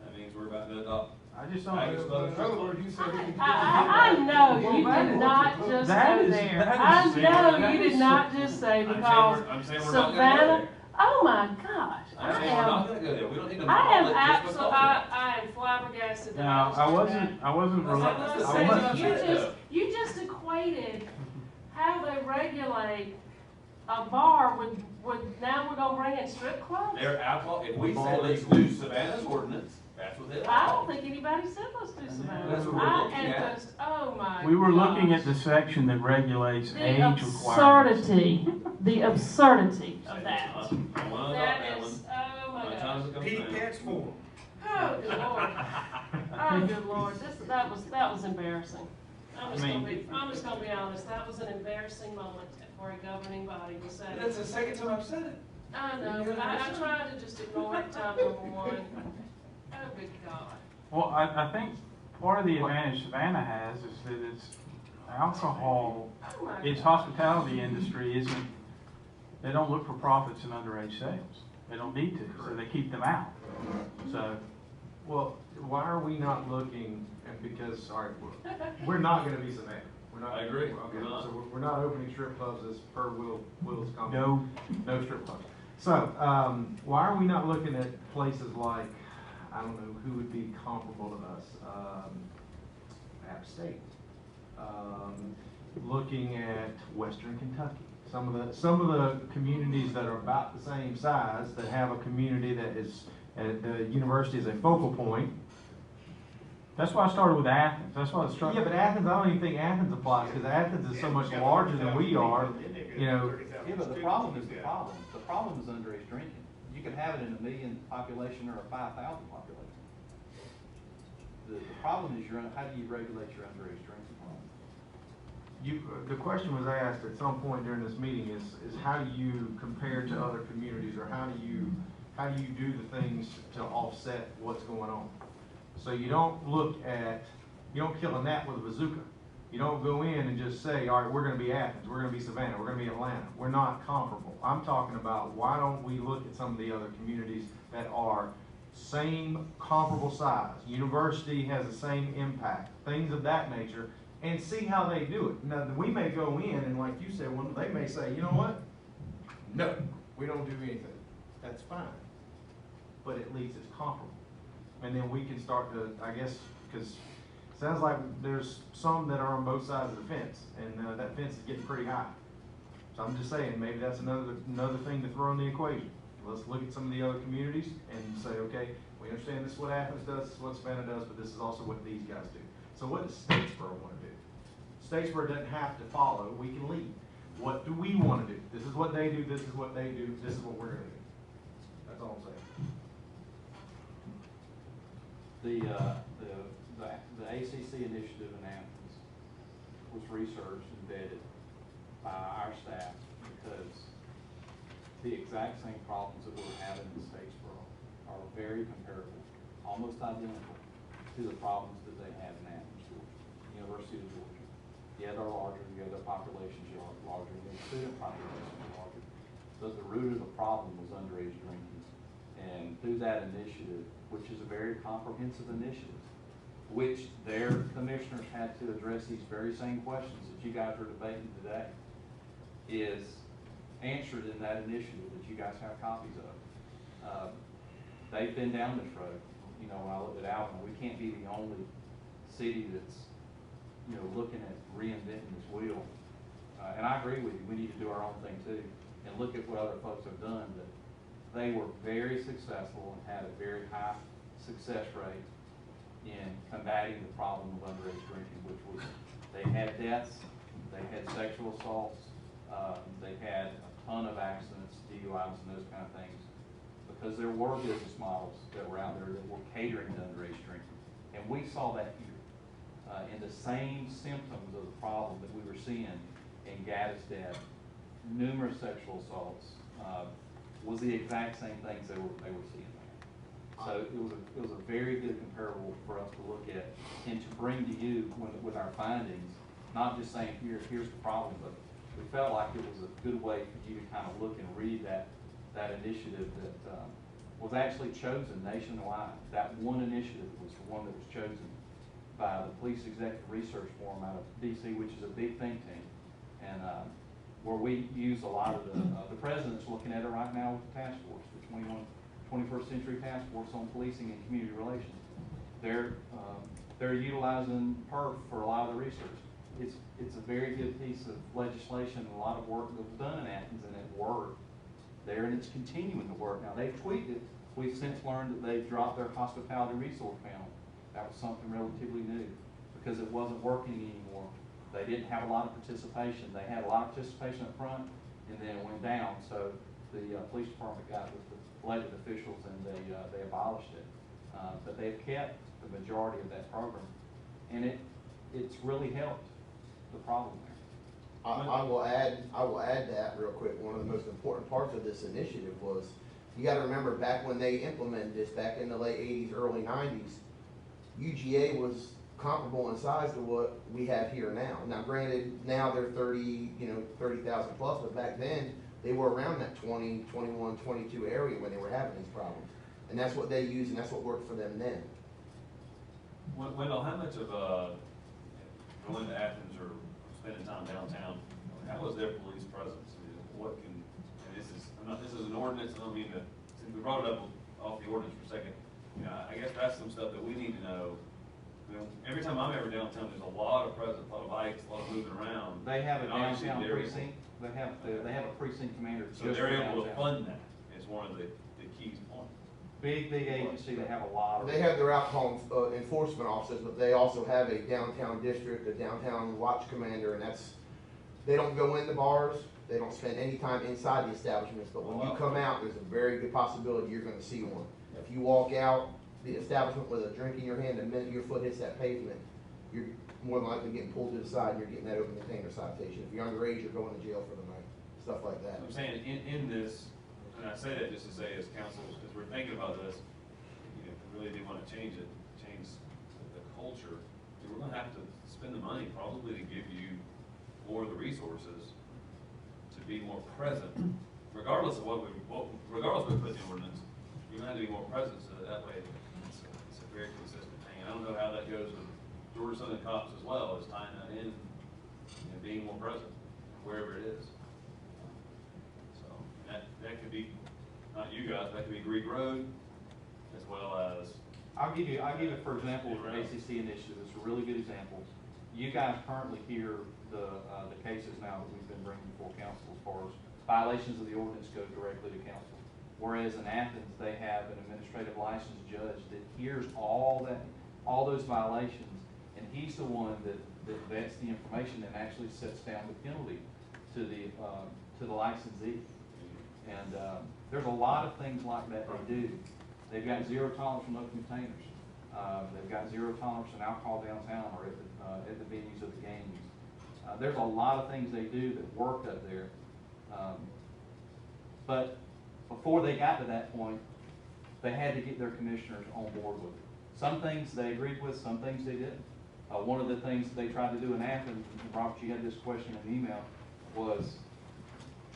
S3: that means we're about to adopt.
S2: I just don't.
S3: package clubs and strip
S4: In other
S3: clubs.
S4: words, you said.
S1: I know, you did not just
S2: that
S1: go
S2: is-
S1: there.
S2: that
S1: I
S2: is-
S1: know
S2: that
S1: you
S2: is-
S1: did not just say
S3: I'm saying
S1: because
S3: I'm saying we're not gonna go
S1: Savannah,
S3: there.
S1: oh my gosh.
S3: I'm saying we're not gonna go there, we don't need to
S1: I
S3: model
S1: am
S3: it just because.
S1: I am flabbergasted that
S2: No, I
S1: just
S2: wasn't,
S1: heard that.
S2: I wasn't.
S1: Well,
S2: rela-
S1: I'm
S3: That's
S1: gonna
S3: the
S2: I
S1: say,
S3: same
S2: wasn't-
S3: thing.
S1: you just equated how they regulate a bar with now we're gonna bring in strip clubs?
S3: They're alcohol, if we say let's do Savannah's ordinance, that's what they
S1: I
S3: are.
S1: don't think anybody said let's do Savannah.
S3: That's what we're
S1: I
S3: looking
S1: am
S3: at.
S1: just, oh my
S2: We were looking
S1: gosh.
S2: at the section that regulates
S1: The
S2: age requirements.
S1: the absurdity of
S3: I
S1: that.
S3: wanna adopt that
S1: That
S3: one.
S1: is, oh
S3: I'm
S1: my
S3: not trying to
S1: gosh.
S3: become
S5: Pity
S3: famous.
S5: Pants Forum.
S1: Oh, good lord. Oh, good lord, that was embarrassing. I'm just gonna be honest, that was an embarrassing moment for a governing body to say.
S3: That's the second time I've said it.
S1: I know, but I tried to just ignore it time number one. Oh, good God.
S2: Well, I think part of the advantage Savannah has is that it's alcohol,
S1: Oh my
S2: its
S1: God.
S2: hospitality industry isn't, they don't look for profits in underage sales. They don't need to, so they keep them out. So,
S11: Well, why are we not looking, and because, all right, we're not gonna be Savannah. We're not.
S3: I agree.
S11: Okay,
S3: We're not.
S11: so we're not opening strip clubs as per Will's comment.
S2: no,
S11: No strip clubs. So, why are we not looking at places like, I don't know, who would be comparable to us? App State. Looking at Western Kentucky. Some of the communities that are about the same size, that have a community that is, the university is a focal point.
S2: that's why I started with Athens. That's why I started.
S11: Yeah, but Athens, I don't even think Athens applies, because Athens is so much larger than we are, you know.
S13: Yeah, but the problem is the problem. The problem is underage drinking. You can have it in a 1 million population or a 5,000 population. The problem is how do you regulate your underage drinking problem?
S11: The question was asked at some point during this meeting is how do you compare to other communities, or how do you do the things to offset what's going on? So you don't you don't kill a gnat with a bazooka. You don't go in and just say, all right, we're gonna be Athens, we're gonna be Savannah, we're gonna be Atlanta. We're not comparable. I'm talking about, why don't we look at some of the other communities that are same comparable size? University has the same impact, things of that nature, and see how they do it. Now, we may go in and, like you said, they may say, you know what? No, we don't do anything. That's fine. But at least it's comparable. And then we can start to, I guess, because it sounds like there's some that are on both sides of the fence, and that fence is getting pretty high. So I'm just saying, maybe that's another thing to throw in the equation. Let's look at some of the other communities and say, okay, we understand this is what Athens does, this is what Savannah does, but this is also what these guys do. So what does Statesboro want to do? Statesboro doesn't have to follow, we can lead. What do we want to do? This is what they do, this is what they do, this is what we're gonna do. That's all I'm saying.
S13: The ACC initiative in Athens was researched and vetted by our staff because the exact same problems that we're having in Statesboro are very comparable, almost identical to the problems that they have in Athens, Georgia, University of Georgia. Yeah, they're larger, yeah, their population populations are larger, and the student populations are larger. But the root of the problem was underage drinking. And through that initiative, which is a very comprehensive initiative, which their commissioners had to address these very same questions that you guys are debating today, is answered in that initiative that you guys have copies of. They've been down this road. You know, when I looked at Alvin, we can't be the only city that's, you know, looking at reinventing this wheel. And I agree with you, we need to do our own thing too, and look at what other folks have done, but they were very successful and had a very high success rate in combating the problem of underage drinking, which was, they had deaths, they had sexual assaults, they had a ton of accidents, DUIs and those kind of things, because there were business models that were out there that were catering to underage drinking. And we saw that here, in the same symptoms of the problem that we were seeing in Gaddis death, numerous sexual assaults, was the exact same things they were seeing there. So it was a very good comparable for us to look at and to bring to you with our findings, not just saying here's the problem, but we felt like it was a good way for you to kind of look and read that initiative that was actually chosen nationwide. That one initiative was the one that was chosen by the Police Executive Research Forum out of DC, which is a big think tank, and where we use a lot of the president's looking at it right now with the task force, the 21st Century Task Force on Policing and Community Relations. They're utilizing PERF for a lot of the research. It's a very good piece of legislation, and a lot of work that was done in Athens, and it worked there, and it's continuing to work. Now, they've tweaked it. We've since learned that they've dropped their hospitality resource panel. That was something relatively new because it wasn't working anymore. They didn't have a lot of participation. They had a lot of participation up front, and then it went down. So the police department got with the elected officials, and they abolished it. But they've kept the majority of that program, and it's really helped the problem there.
S6: I will add that real quick. One of the most important parts of this initiative was, you gotta remember back when they implemented this, back in the late 80s, early 90s, UGA was comparable in size to what we have here now. Now granted, now they're 30,000 plus, but back then, they were around that 20, 21, 22 area when they were having these problems. And that's what they used, and that's what worked for them then.
S3: Wendell, how much of, going to Athens or spending time downtown, how was their police presence? What can, and this is an ordinance, I don't mean to, since we brought it up off the ordinance for a second, you know, I guess that's some stuff that we need to know. You know, every time I'm ever downtown, there's a lot of presence, a lot of bikes, a lot of moving around.
S13: They have a
S3: And obviously
S13: downtown
S3: they're
S13: precinct. They have a precinct commander just
S3: So
S13: for
S3: they're able to
S13: downtown.
S3: fund that, is one of the keys points.
S13: Big agency. They have a lot of.
S6: They have their alcohol enforcement officers, but they also have a downtown district, a downtown watch commander, and they don't go in the bars, they don't spend any time inside the establishments, but when you come out, there's a very good possibility you're gonna see one. If you walk out the establishment with a drink in your hand, the minute your foot hits that pavement, you're more than likely getting pulled to the side and you're getting that open container citation. If you're underage, you're going to jail for the night, stuff like that.
S3: I'm saying in this, and I say that just to say as council, as we're thinking about this, you know, if we really do want to change it, change the culture, we're gonna have to spend the money probably to give you more of the resources to be more present, regardless of regardless of what we put in the ordinance, you're gonna have to be more present so that way it's a very consistent thing. And I don't know how that goes with Georgia Southern cops as well, as tying that in and being more present wherever it is. So that could be, not you guys, that could be Greek Road, as well as.
S13: I'll give you, for example, the ACC initiative. It's a really good example. You guys currently hear the cases now that we've been bringing before council as far as violations of the ordinance go directly to council. Whereas in Athens, they have an administrative license judge that hears all those violations, and he's the one that vets the information and actually sets down the penalty to the licensee. And there's a lot of things like that they do. They've got zero tolerance from open containers. They've got zero tolerance in alcohol downtown or at the venues of the games. There's a lot of things they do that work up there. But before they got to that point, they had to get their commissioners on board with it. Some things they agreed with, some things they didn't. One of the things they tried to do in Athens, and Robert, you had this question in the email, was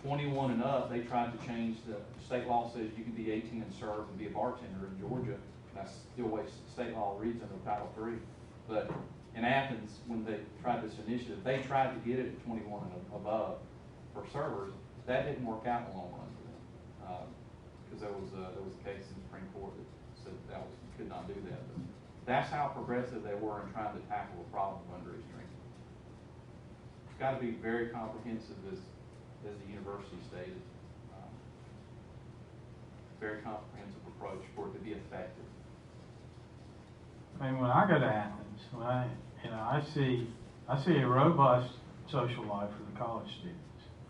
S13: 21 and up. They tried to change the state law says you can be 18 and serve and be a bartender in Georgia. That's still the way state law reads under Title III. But in Athens, when they tried this initiative, they tried to get it at 21 and above for servers. That didn't work out in the long run for them, because there was a case in the Supreme Court that said that you could not do that. But that's how progressive they were in trying to tackle the problem of underage drinking. It's got to be very comprehensive, as the university stated. Very comprehensive approach for it to be effective.
S2: I mean, when I go to Athens, I see a robust social life for the college students.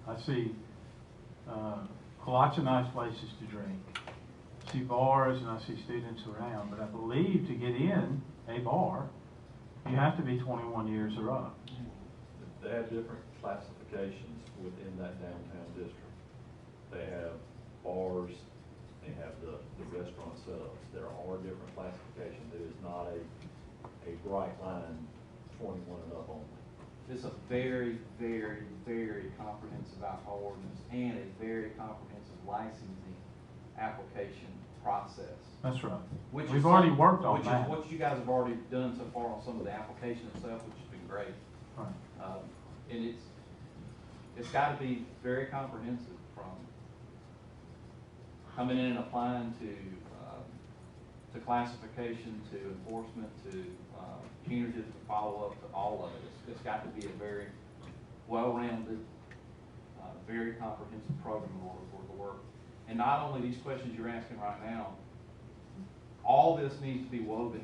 S2: I see lots of nice places to drink. I see bars and I see students around, but I believe to get in a bar, you have to be 21 years or up.
S12: They have different classifications within that downtown district. They have bars, they have the restaurant setups. There are different classifications. It is not a bright line 21 and up only.
S13: It's a very, very, very comprehensive alcohol ordinance and a very comprehensive licensing application process.
S2: That's right.
S13: Which
S2: We've
S13: is
S2: already
S13: some-
S2: worked on
S13: which
S2: that.
S13: is what you guys have already done so far on some of the application itself, which has been great.
S2: Right.
S13: And it's got to be very comprehensive, from coming in and applying to classification, to enforcement, to punitive follow-up, to all of it. It's got to be a very well-rounded, very comprehensive program in order for it to work. And not only these questions you're asking right now, all this needs to be woven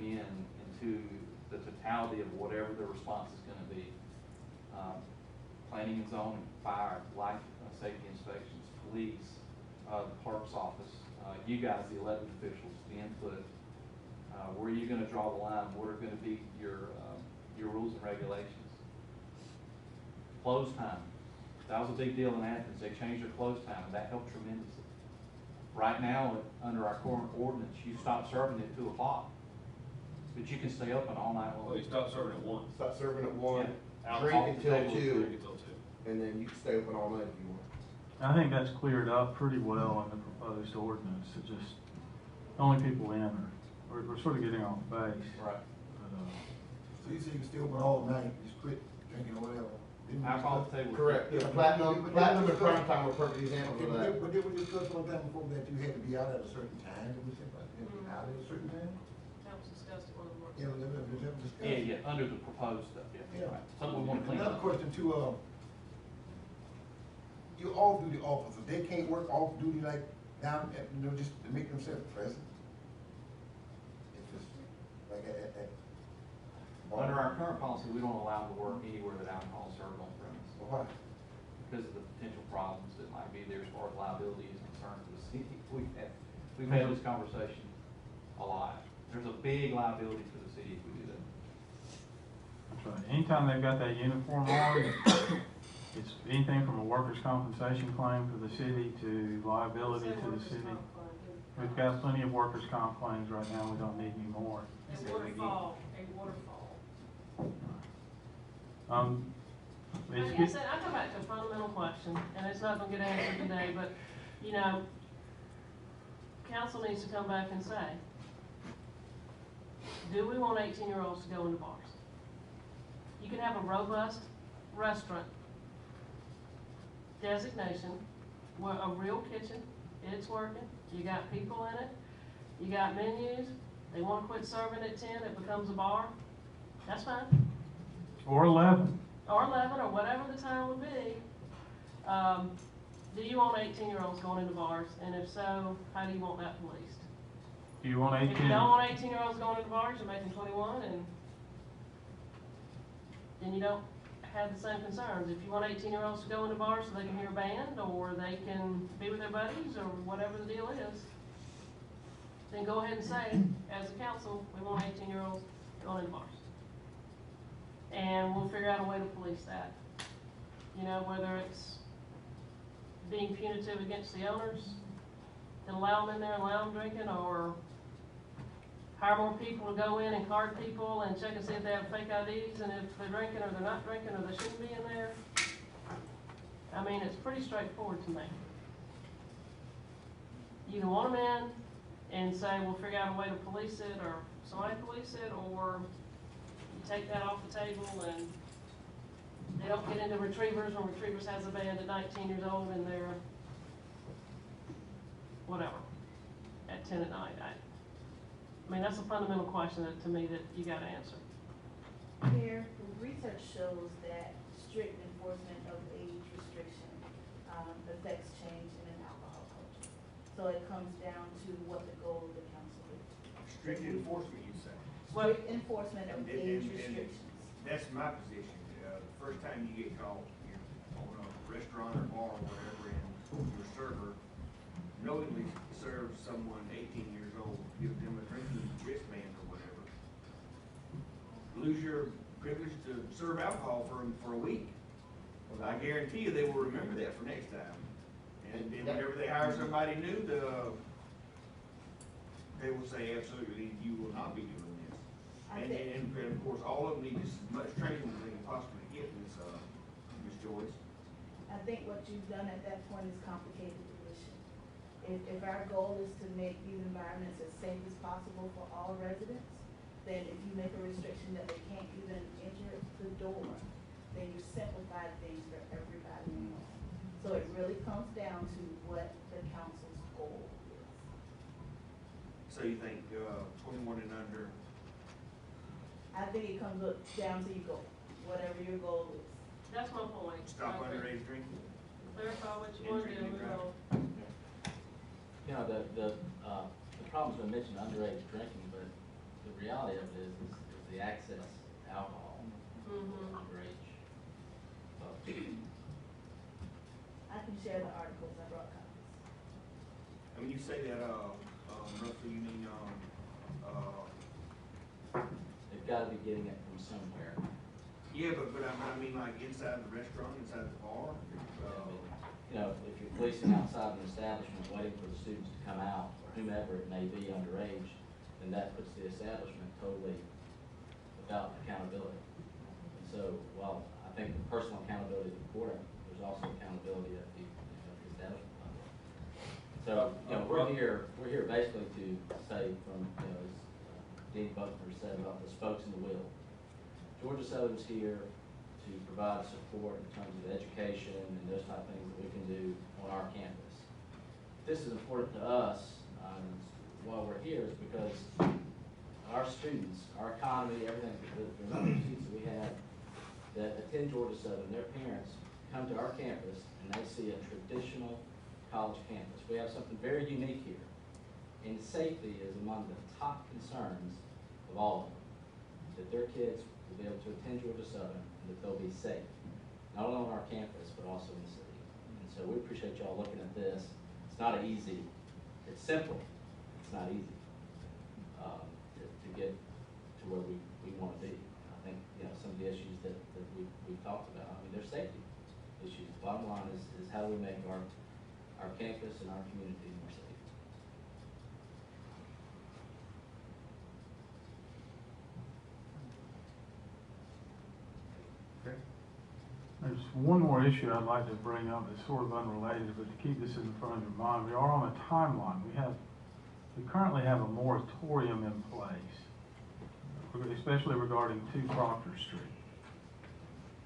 S13: into the totality of whatever the response is going to be. Planning and zoning, fire, life safety inspections, police, the clerk's office, you guys, the elected officials, the input. Where are you going to draw the line? What are going to be your rules and regulations? Close time. That was a big deal in Athens. They changed their close time, and that helped tremendously. Right now, under our current ordinance, you stop serving at 2 o'clock, but you can stay open all night long.
S3: Well, you stop serving at 1.
S6: Stop serving at 1,
S13: Yeah.
S6: drink
S13: Off the
S6: until
S13: table,
S6: 2,
S3: Drink until 2.
S6: and then you can stay open all night if you want.
S2: I think that's cleared up pretty well in the proposed ordinance. It just, only people in we're sort of getting off base.
S13: Right.
S2: But,
S4: So you say you can stay open all night, just quit drinking or whatever? Didn't we
S13: Alcohol
S4: discuss-
S13: at the table.
S6: Correct.
S4: Yeah,
S6: Platinum
S4: but-
S6: and prime time are perfect examples of that.
S4: But did we discuss one time before that you had to be out at a certain time? Did we say about you had to be out at a certain time?
S1: That was discussed at one of the work.
S4: Yeah, was that discussed?
S13: Yeah, under the proposed stuff, yeah.
S4: Yeah.
S13: Right. Something we want to clean
S4: Another
S13: up.
S4: question too, your off-duty officers, they can't work off-duty like down at, just to make themselves present? It's just like at.
S13: Under our current policy, we don't allow them to work anywhere that alcohol is served on premise,
S4: Why?
S13: because of the potential problems that might be there as far as liability is concerned for the city. We've had this conversation a lot. There's a big liability for the city if we do that.
S2: That's right. Anytime they've got that uniform on, it's anything from a workers' compensation claim for the city to liability to the city. We've got plenty of workers' comp claims right now. We don't need any more.
S1: A waterfall.
S2: It's
S1: Like I said, I go back to a fundamental question, and it's not gonna get answered today, but, council needs to come back and say, do we want 18-year-olds to go into bars? You can have a robust restaurant designation, where a real kitchen, it's working, you got people in it, you got menus, they wanna quit serving at 10, it becomes a bar, that's fine.
S2: Or 11.
S1: Or 11, or whatever the time would be. Do you want 18-year-olds going into bars? And if so, how do you want that policed?
S2: Do you want
S1: If
S2: 18?
S1: you don't want 18-year-olds going into bars, you're making 21, and then you don't have the same concerns. If you want 18-year-olds to go into bars so they can hear a band, or they can be with their buddies, or whatever the deal is, then go ahead and say, as a council, we want 18-year-olds going into bars. And we'll figure out a way to police that. Whether it's being punitive against the owners, and allow them in there and allow them drinking, or hire more people to go in and card people and check and see if they have fake IDs, and if they're drinking or they're not drinking or they shouldn't be in there. I mean, it's pretty straightforward to me. You can want them in and say, we'll figure out a way to police it, or somebody police it, or you take that off the table and they don't get into Retrievers when Retrievers has a band at 19 years old and they're, whatever, at 10 at night. I mean, that's a fundamental question that, to me, that you gotta answer.
S10: Here, research shows that strict enforcement of age restriction affects change in an alcohol culture. So it comes down to what the goal of the council is.
S5: Strict enforcement, you say?
S10: Strict enforcement of age
S5: And
S10: restrictions.
S5: that's my position. The first time you get caught, you're on a restaurant or bar or whatever, and your server knowingly serves someone 18 years old, gives them a drinking wristband or whatever, lose your privilege to serve alcohol for a week. I guarantee you they will remember that for next time. And then whenever they hire somebody new, they will say, absolutely, you will not be doing this. And of course, all of them need as much training as they can possibly get, Ms. Joyce.
S10: I think what you've done at that point is complicated the issue. If our goal is to make these environments as safe as possible for all residents, then if you make a restriction that they can't even enter the door, then you simplify things for everybody else. So it really comes down to what the council's goal is.
S5: So you think 21 and under?
S10: I think it comes up down to your goal, whatever your goal is.
S1: That's my point.
S5: Stop underage drinking?
S1: Clarify what you want to do, move on.
S14: You know, the problem's been mentioned, underage drinking, but the reality of it is the access to alcohol, underage folks.
S10: I can share the articles, I brought copies.
S5: And when you say that, roughly, you mean,
S14: They've got to be getting it from somewhere.
S5: yeah, but I mean like inside the restaurant, inside the bar?
S14: You know, if you're policing outside an establishment waiting for the students to come out, or whomever it may be underage, then that puts the establishment totally without accountability. And so, while I think the personal accountability is important, there's also accountability at the establishment level. So, you know, we're here basically to say from, you know, as Dean Buckner said about the spokes in the wheel. Georgia Southern's here to provide support in terms of education and those type of things that we can do on our campus. This is important to us while we're here is because our students, our economy, everything, the number of students that we have that attend Georgia Southern, their parents come to our campus and they see a traditional college campus. We have something very unique here. And safety is among the top concerns of all of them. That their kids will be able to attend Georgia Southern and that they'll be safe, not only on our campus, but also in the city. And so we appreciate y'all looking at this. It's not easy, it's simple, it's not easy to get to where we want to be. I think, you know, some of the issues that we've talked about, I mean, they're safety issues. The bottom line is how we make our campus and our community more safe.
S2: There's one more issue I'd like to bring up that's sort of unrelated, but to keep this in the front of your mind, we are on a timeline. We currently have a moratorium in place, especially regarding 2 Proctor Street.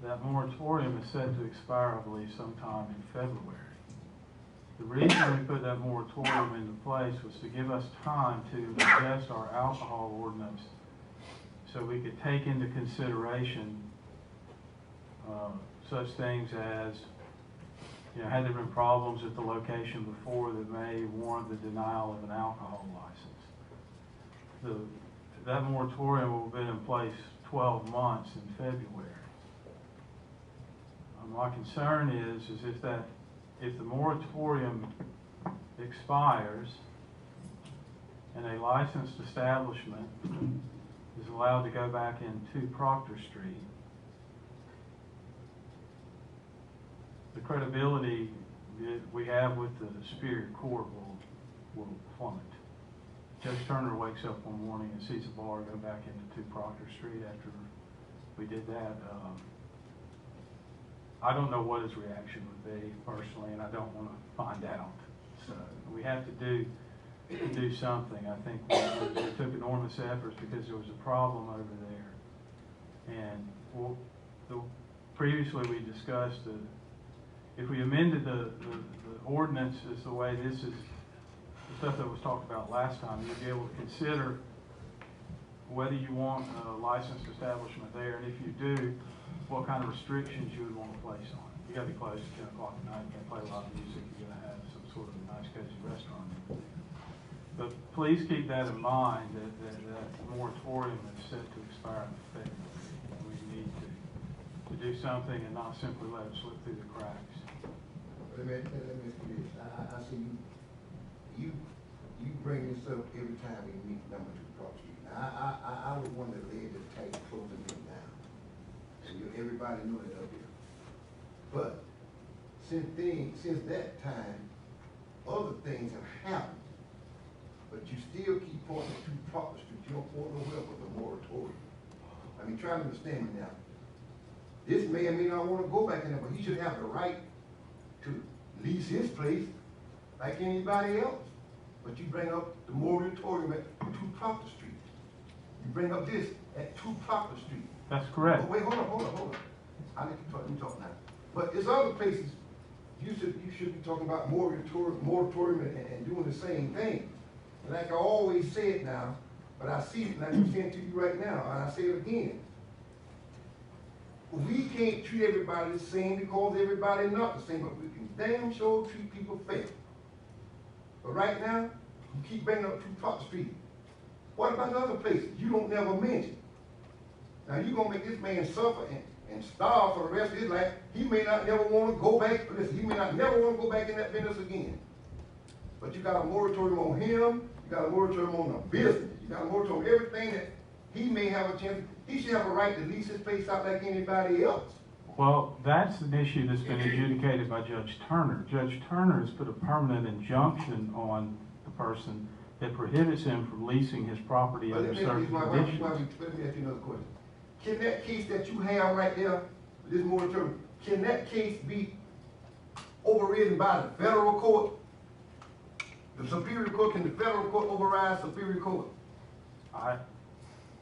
S2: That moratorium is set to expire, I believe, sometime in February. The reason we put that moratorium into place was to give us time to adjust our alcohol ordinance so we could take into consideration such things as, you know, had there been problems at the location before that may warrant the denial of an alcohol license. That moratorium will be in place 12 months in February. My concern is if the moratorium expires and a licensed establishment is allowed to go back into Proctor Street, the credibility that we have with the Superior Court will plummet. Judge Turner wakes up one morning and sees a bar go back into 2 Proctor Street after we did that. I don't know what his reaction would be personally, and I don't want to find out. So we have to do something. I think we took enormous efforts because there was a problem over there. And previously we discussed that if we amended the ordinances the way this is, the stuff that was talked about last time, you'd be able to consider whether you want a licensed establishment there, and if you do, what kind of restrictions you would want to place on it. You gotta be closed at 10 o'clock at night, you can't play a lot of music, you're gonna have some sort of a nice cozy restaurant over there. But please keep that in mind, that moratorium is set to expire in February. We need to do something and not simply let it slip through the cracks.
S4: Let me ask you this. I see you bring this up every time we meet number 2 Cross Street. Now, I was one that led the tax closing it down. And everybody knew it up here. But since that time, other things have happened. But you still keep pointing to Proctor Street. You don't point nowhere but the moratorium. I mean, try to understand me now. This may or may not want to go back in there, but he should have the right to lease his place like anybody else. But you bring up the moratorium at 2 Proctor Street. You bring up this at 2 Proctor Street.
S2: That's correct.
S4: But wait, hold on. I need to talk now. But there's other places you should be talking about moratorium and doing the same thing. And like I always say it now, but I see it and I'm saying it to you right now, and I say it again. We can't treat everybody the same because everybody not the same, but we can damn sure treat people fair. But right now, you keep bringing up 2 Proctor Street. What about the other places you don't never mention? Now you're gonna make this man suffer and starve for the rest of his life. He may not never want to go back. Listen, he may not never want to go back in that business again. But you got a moratorium on him. You got a moratorium on the business. You got a moratorium on everything that he may have a chance. He should have a right to lease his place out like anybody else.
S2: Well, that's an issue that's been adjudicated by Judge Turner. Judge Turner has put a permanent injunction on the person that prohibits him from leasing his property under certain conditions.
S4: Let me ask you another question. Can that case that you have right there, this moratorium, can that case be overridden by the federal court? The Superior Court, can the federal court override Superior Court?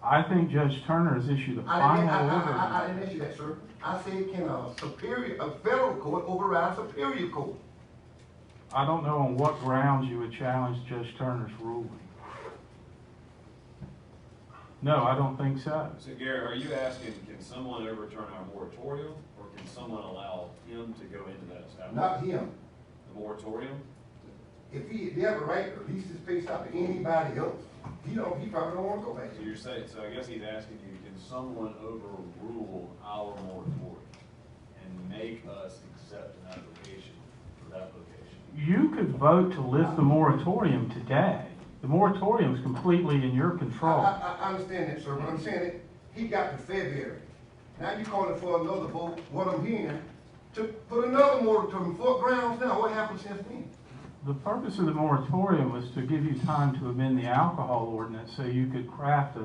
S2: I think Judge Turner has issued a final order.
S4: I didn't ask you that, sir. I said, can a federal court override Superior Court?
S2: I don't know on what grounds you would challenge Judge Turner's ruling. No, I don't think so.
S3: So Gary, are you asking, can someone overturn our moratorium, or can someone allow him to go into that establishment?
S4: Not him.
S3: The moratorium?
S4: If they have a right to lease his space out to anybody else, he probably don't want to go back
S3: So
S4: there.
S3: you're saying, so I guess he's asking you, can someone overrule our moratorium and make us accept an application for that location?
S2: You could vote to lift the moratorium today. The moratorium is completely in your control.
S4: I understand that, sir, but I'm saying that he got to February. Now you calling for another vote, what I'm hearing, to put another moratorium, 4 grounds now. What happened since then?
S2: The purpose of the moratorium was to give you time to amend the alcohol ordinance so you could craft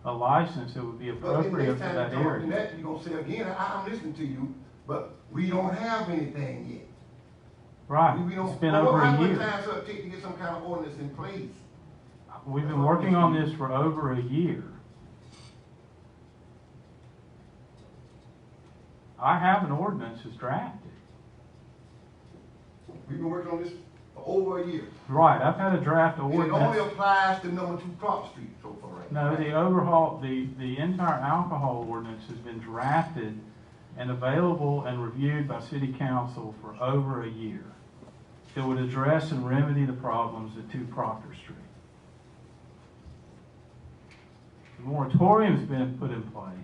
S2: a license that would be appropriate for that area.
S4: That you're gonna say again, I'm listening to you, but we don't have anything yet.
S2: Right,
S4: We don't.
S2: it's been over a
S4: How much
S2: year.
S4: time does it take to get some kind of ordinance in place?
S2: We've been working on this for over a year. I have an ordinance that's drafted.
S4: We've been working on this for over a year.
S2: Right, I've had a draft
S4: And it only
S2: ordinance.
S4: applies to number 2 Proctor Street so far right now.
S2: No, the overhaul, the entire alcohol ordinance has been drafted and available and reviewed by City Council for over a year. It would address and remedy the problems at 2 Proctor Street. The moratorium's been put in place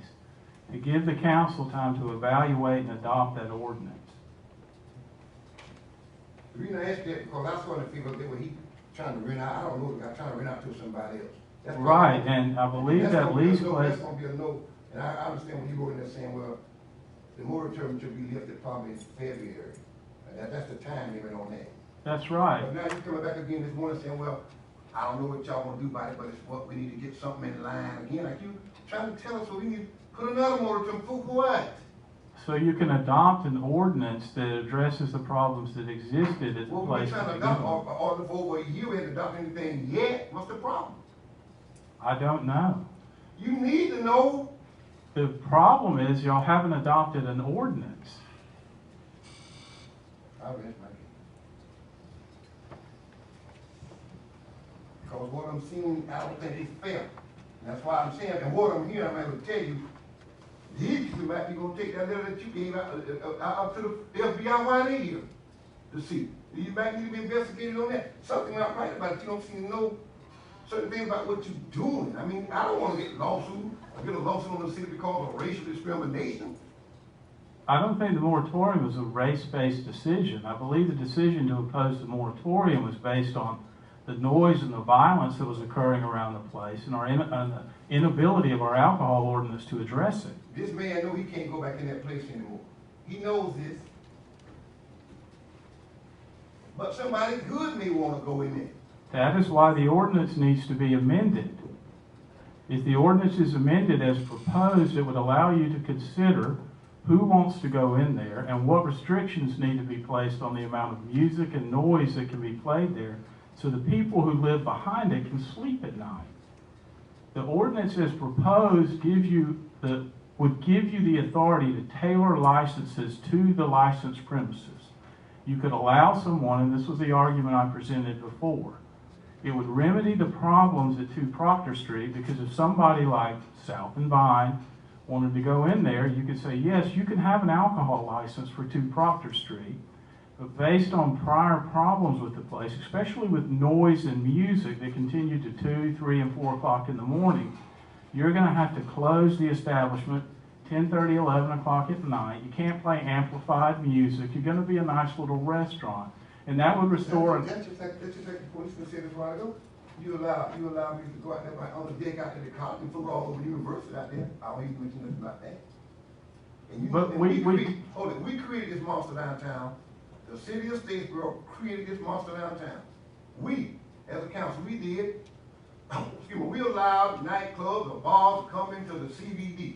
S2: to give the council time to evaluate and adopt that ordinance.
S4: The reason I asked that, because I saw the figure that when he trying to rent out, I don't know, the guy trying to rent out to somebody else. That's
S2: Right, and I believe
S4: that's
S2: that
S4: gonna be a
S2: lease
S4: no,
S2: place,
S4: that's gonna be a no, and I understand when you wrote in there saying, well, the moratorium should be lifted probably in February. And that's the time limit on that.
S2: that's right.
S4: But now you're coming back again this morning saying, well, I don't know what y'all wanna do about it, but it's what, we need to get something in line again, like you trying to tell us, so we need to put another moratorium for what?
S2: so you can adopt an ordinance that addresses the problems that existed at the
S4: Well, we're
S2: place.
S4: trying to
S2: to
S4: adopt
S2: begin with.
S4: order for over a year, we haven't adopted anything yet, what's the problem?
S2: I don't know.
S4: You need to know.
S2: The problem is y'all haven't adopted an ordinance.
S4: I rest my case. Because what I'm seeing, I don't think is fair. That's why I'm saying, and what I'm hearing, I'm able to tell you, these people might be gonna take that letter that you gave out to the FBI while they here to see. You might need to be investigated on that. Something not right about it. You don't seem to know certain things about what you're doing. I mean, I don't wanna get a lawsuit on the city because of racial discrimination.
S2: I don't think the moratorium was a race-based decision. I believe the decision to impose the moratorium was based on the noise and the violence that was occurring around the place and the inability of our alcohol ordinance to address it.
S4: This man know he can't go back in that place anymore. He knows this. But somebody good may want to go in there.
S2: That is why the ordinance needs to be amended. If the ordinance is amended as proposed, it would allow you to consider who wants to go in there and what restrictions need to be placed on the amount of music and noise that can be played there so the people who live behind it can sleep at night. The ordinance as proposed would give you the authority to tailor licenses to the licensed premises. You could allow someone, and this was the argument I presented before, it would remedy the problems at 2 Proctor Street, because if somebody like South and Vine wanted to go in there, you could say, yes, you can have an alcohol license for 2 Proctor Street, but based on prior problems with the place, especially with noise and music that continued to 2, 3, and 4 o'clock in the morning, you're going to have to close the establishment 10:30, 11 o'clock at night. You can't play amplified music. You're going to be a nice little restaurant. And that would restore...
S4: That's just like the policeman said this while ago. You allow me to go out there on the deck out to the college and football all over the university out there. I don't even mention nothing about that. And we created this monster downtown. The city of Statesboro created this monster downtown. We, as a council, we did. Excuse me, we allowed nightclubs or bars to come into the CBD,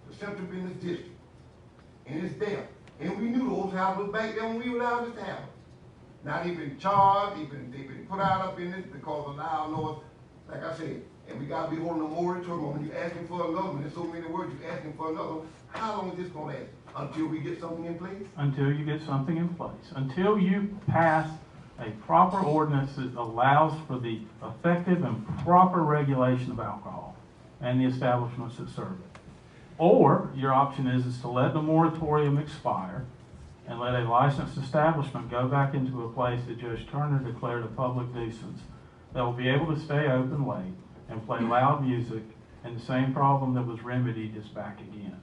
S4: the Central Business District. And it's there. And we knew those houses back there when we allowed this to happen. Now they've been charged, they've been put out up in this because of loud noise, like I said. And we gotta be holding a moratorium. When you're asking for another one, there's so many words, you're asking for another one. How long is this gonna last? Until we get something in place?
S2: Until you get something in place. Until you pass a proper ordinance that allows for the effective and proper regulation of alcohol and the establishments that serve it. Or your option is to let the moratorium expire and let a licensed establishment go back into a place that Judge Turner declared a public nuisance that will be able to stay open late and play loud music, and the same problem that was remedied is back again.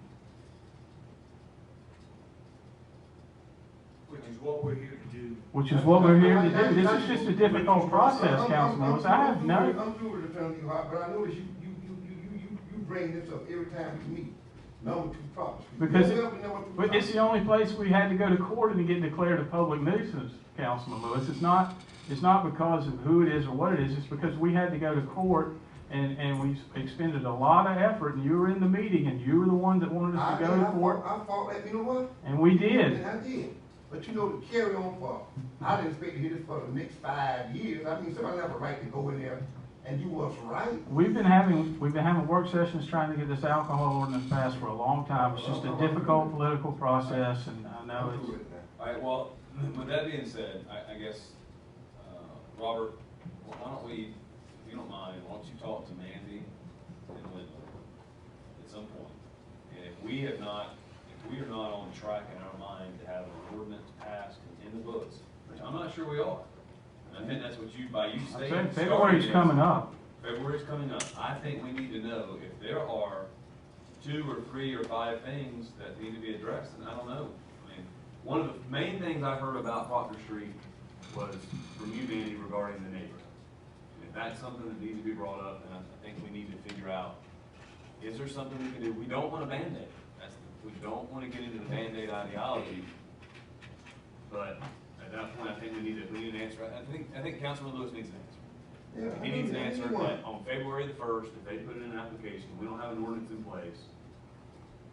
S5: Which is what we're here to do.
S2: Which is what we're here to do. This is just a difficult process, Councilman Lewis. I have no...
S4: I'm through with the turn you hot, but I notice you bring this up every time we meet. Number 2 property.
S2: Because it's the only place we had to go to court and get declared a public nuisance, Councilman Lewis. It's not because of who it is or what it is. It's because we had to go to court and we expended a lot of effort, and you were in the meeting and you were the one that wanted us to go to court.
S4: I fought that, you know what?
S2: And we did.
S4: And I did. But you know, to carry on for, I didn't expect to hear this for the next 5 years. I mean, somebody have a right to go in there and do what's right.
S2: We've been having work sessions trying to get this alcohol ordinance passed for a long time. It's just a difficult political process, and I know it's...
S3: All right, well, with that being said, I guess, Robert, why don't we, if you don't mind, why don't you talk to Mandy and Linda at some point? And if we are not on track in our mind to have an ordinance passed and in the books, which I'm not sure we are. And I think that's what by you stating.
S2: February's coming up.
S3: February's coming up. I think we need to know if there are 2 or 3 or 5 things that need to be addressed, and I don't know. I mean, one of the main things I heard about Proctor Street was from you, Mandy, regarding the neighborhood. And if that's something that needs to be brought up, then I think we need to figure out, is there something we can do? We don't want a Band-Aid. We don't want to get into the Band-Aid ideology, but at that point, I think we need an answer. I think Councilman Lewis needs an answer.
S4: Yeah,
S3: He needs an answer that on February the 1st, if they put in an application, we don't have an ordinance in place.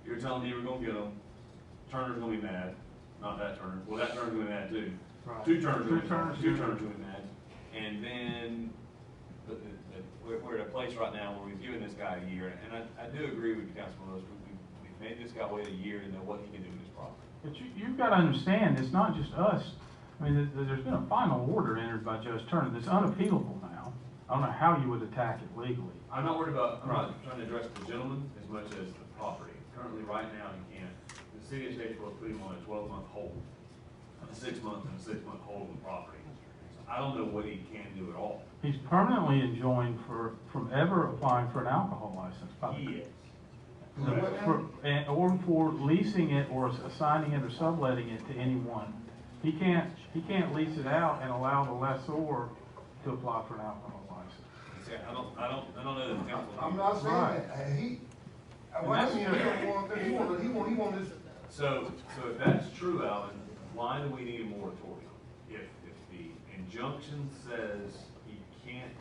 S3: You're telling me we're gonna get them. Turner's gonna be mad, not that Turner, well, that Turner's gonna be mad too.
S2: Right.
S3: Two Turners
S2: Two
S3: gonna be mad,
S2: Turners.
S3: two Turners gonna be mad. And then, we're at a place right now where we've given this guy a year, and I do agree with you, Councilman Lewis, we've made this guy wait a year to know what he can do with his property.
S2: But you've got to understand, it's not just us. I mean, there's been a final order entered by Judge Turner that's unappealable now. I don't know how you would attack it legally.
S3: I'm not worried about, I'm
S2: Right.
S3: not trying to address the gentleman as much as the property. Currently, right now, he can't. The city of Statesboro put him on a 12-month hold, a 6-month and a 6-month hold on the property. So I don't know what he can do at all.
S2: He's permanently enjoined from ever applying for an alcohol license. by the-
S3: He is.
S2: Or for leasing it or assigning it or subletting it to anyone. He can't lease it out and allow the lessor to apply for an alcohol license.
S3: See, I don't know that the council.
S4: I'm not saying
S2: Right.
S4: that, what I mean, he don't want, he want this.
S3: So if that's true, Alvin, why do we need a moratorium? If the injunction says he can't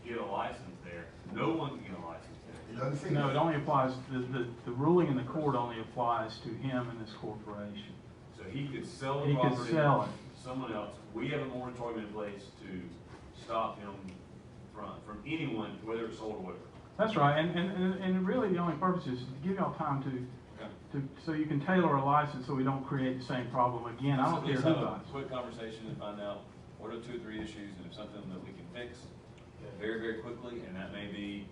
S3: get a license there, no one can get a license there.
S4: It doesn't say
S2: No,
S4: that.
S2: it only applies, the ruling in the court only applies to him and this corporation.
S3: So he could sell the
S2: He could
S3: property
S2: sell it.
S3: to someone else. We have a moratorium in place to stop him from anyone, whether it's sold or whatever.
S2: That's right, and really the only purpose is to give y'all time so you can tailor a license so we don't create the same problem again. I
S3: So
S2: don't care
S3: let's
S2: who
S3: have a
S2: buys.
S3: quick conversation and find out what are 2 or 3 issues, and if something that we can fix very, very quickly, and that may be,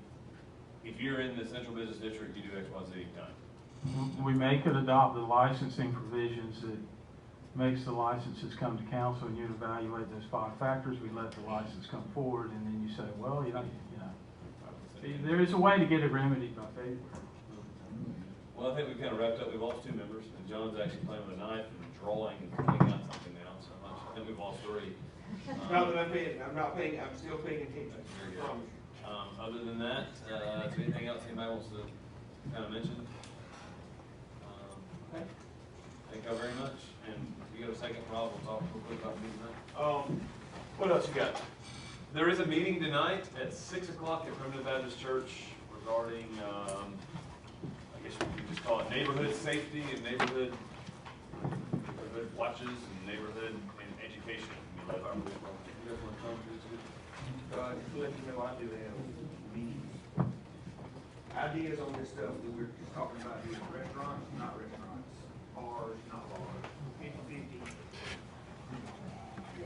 S3: if you're in the central business district, you do X, Y, Z done.
S2: We could adopt the licensing provisions that makes the licenses come to council and you'd evaluate those 5 factors. We let the license come forward and then you say, well, you know. There is a way to get it remedied by February.
S3: Well, I think we've kind of wrapped up. We've lost 2 members, and John's actually playing with a knife and drawing and cutting out something now, so I think we've lost 3.
S5: Not that I'm still paying attention,
S3: Very
S5: I
S3: good.
S5: promise you.
S3: Other than that, is there anything else anybody wants to kind of mention? Okay. Thank y'all very much, and if you got a second, Rob, we'll talk real quick about meeting tonight. What else you got? There is a meeting tonight at 6 o'clock at Primitive Baptist Church regarding, I guess we can just call it neighborhood safety and neighborhood watches and neighborhood and education. You guys want to come to this?
S5: Just to let you know, I do have meetings. Ideas on this stuff that we're just talking about here, restaurants, not restaurants, bars, not bars.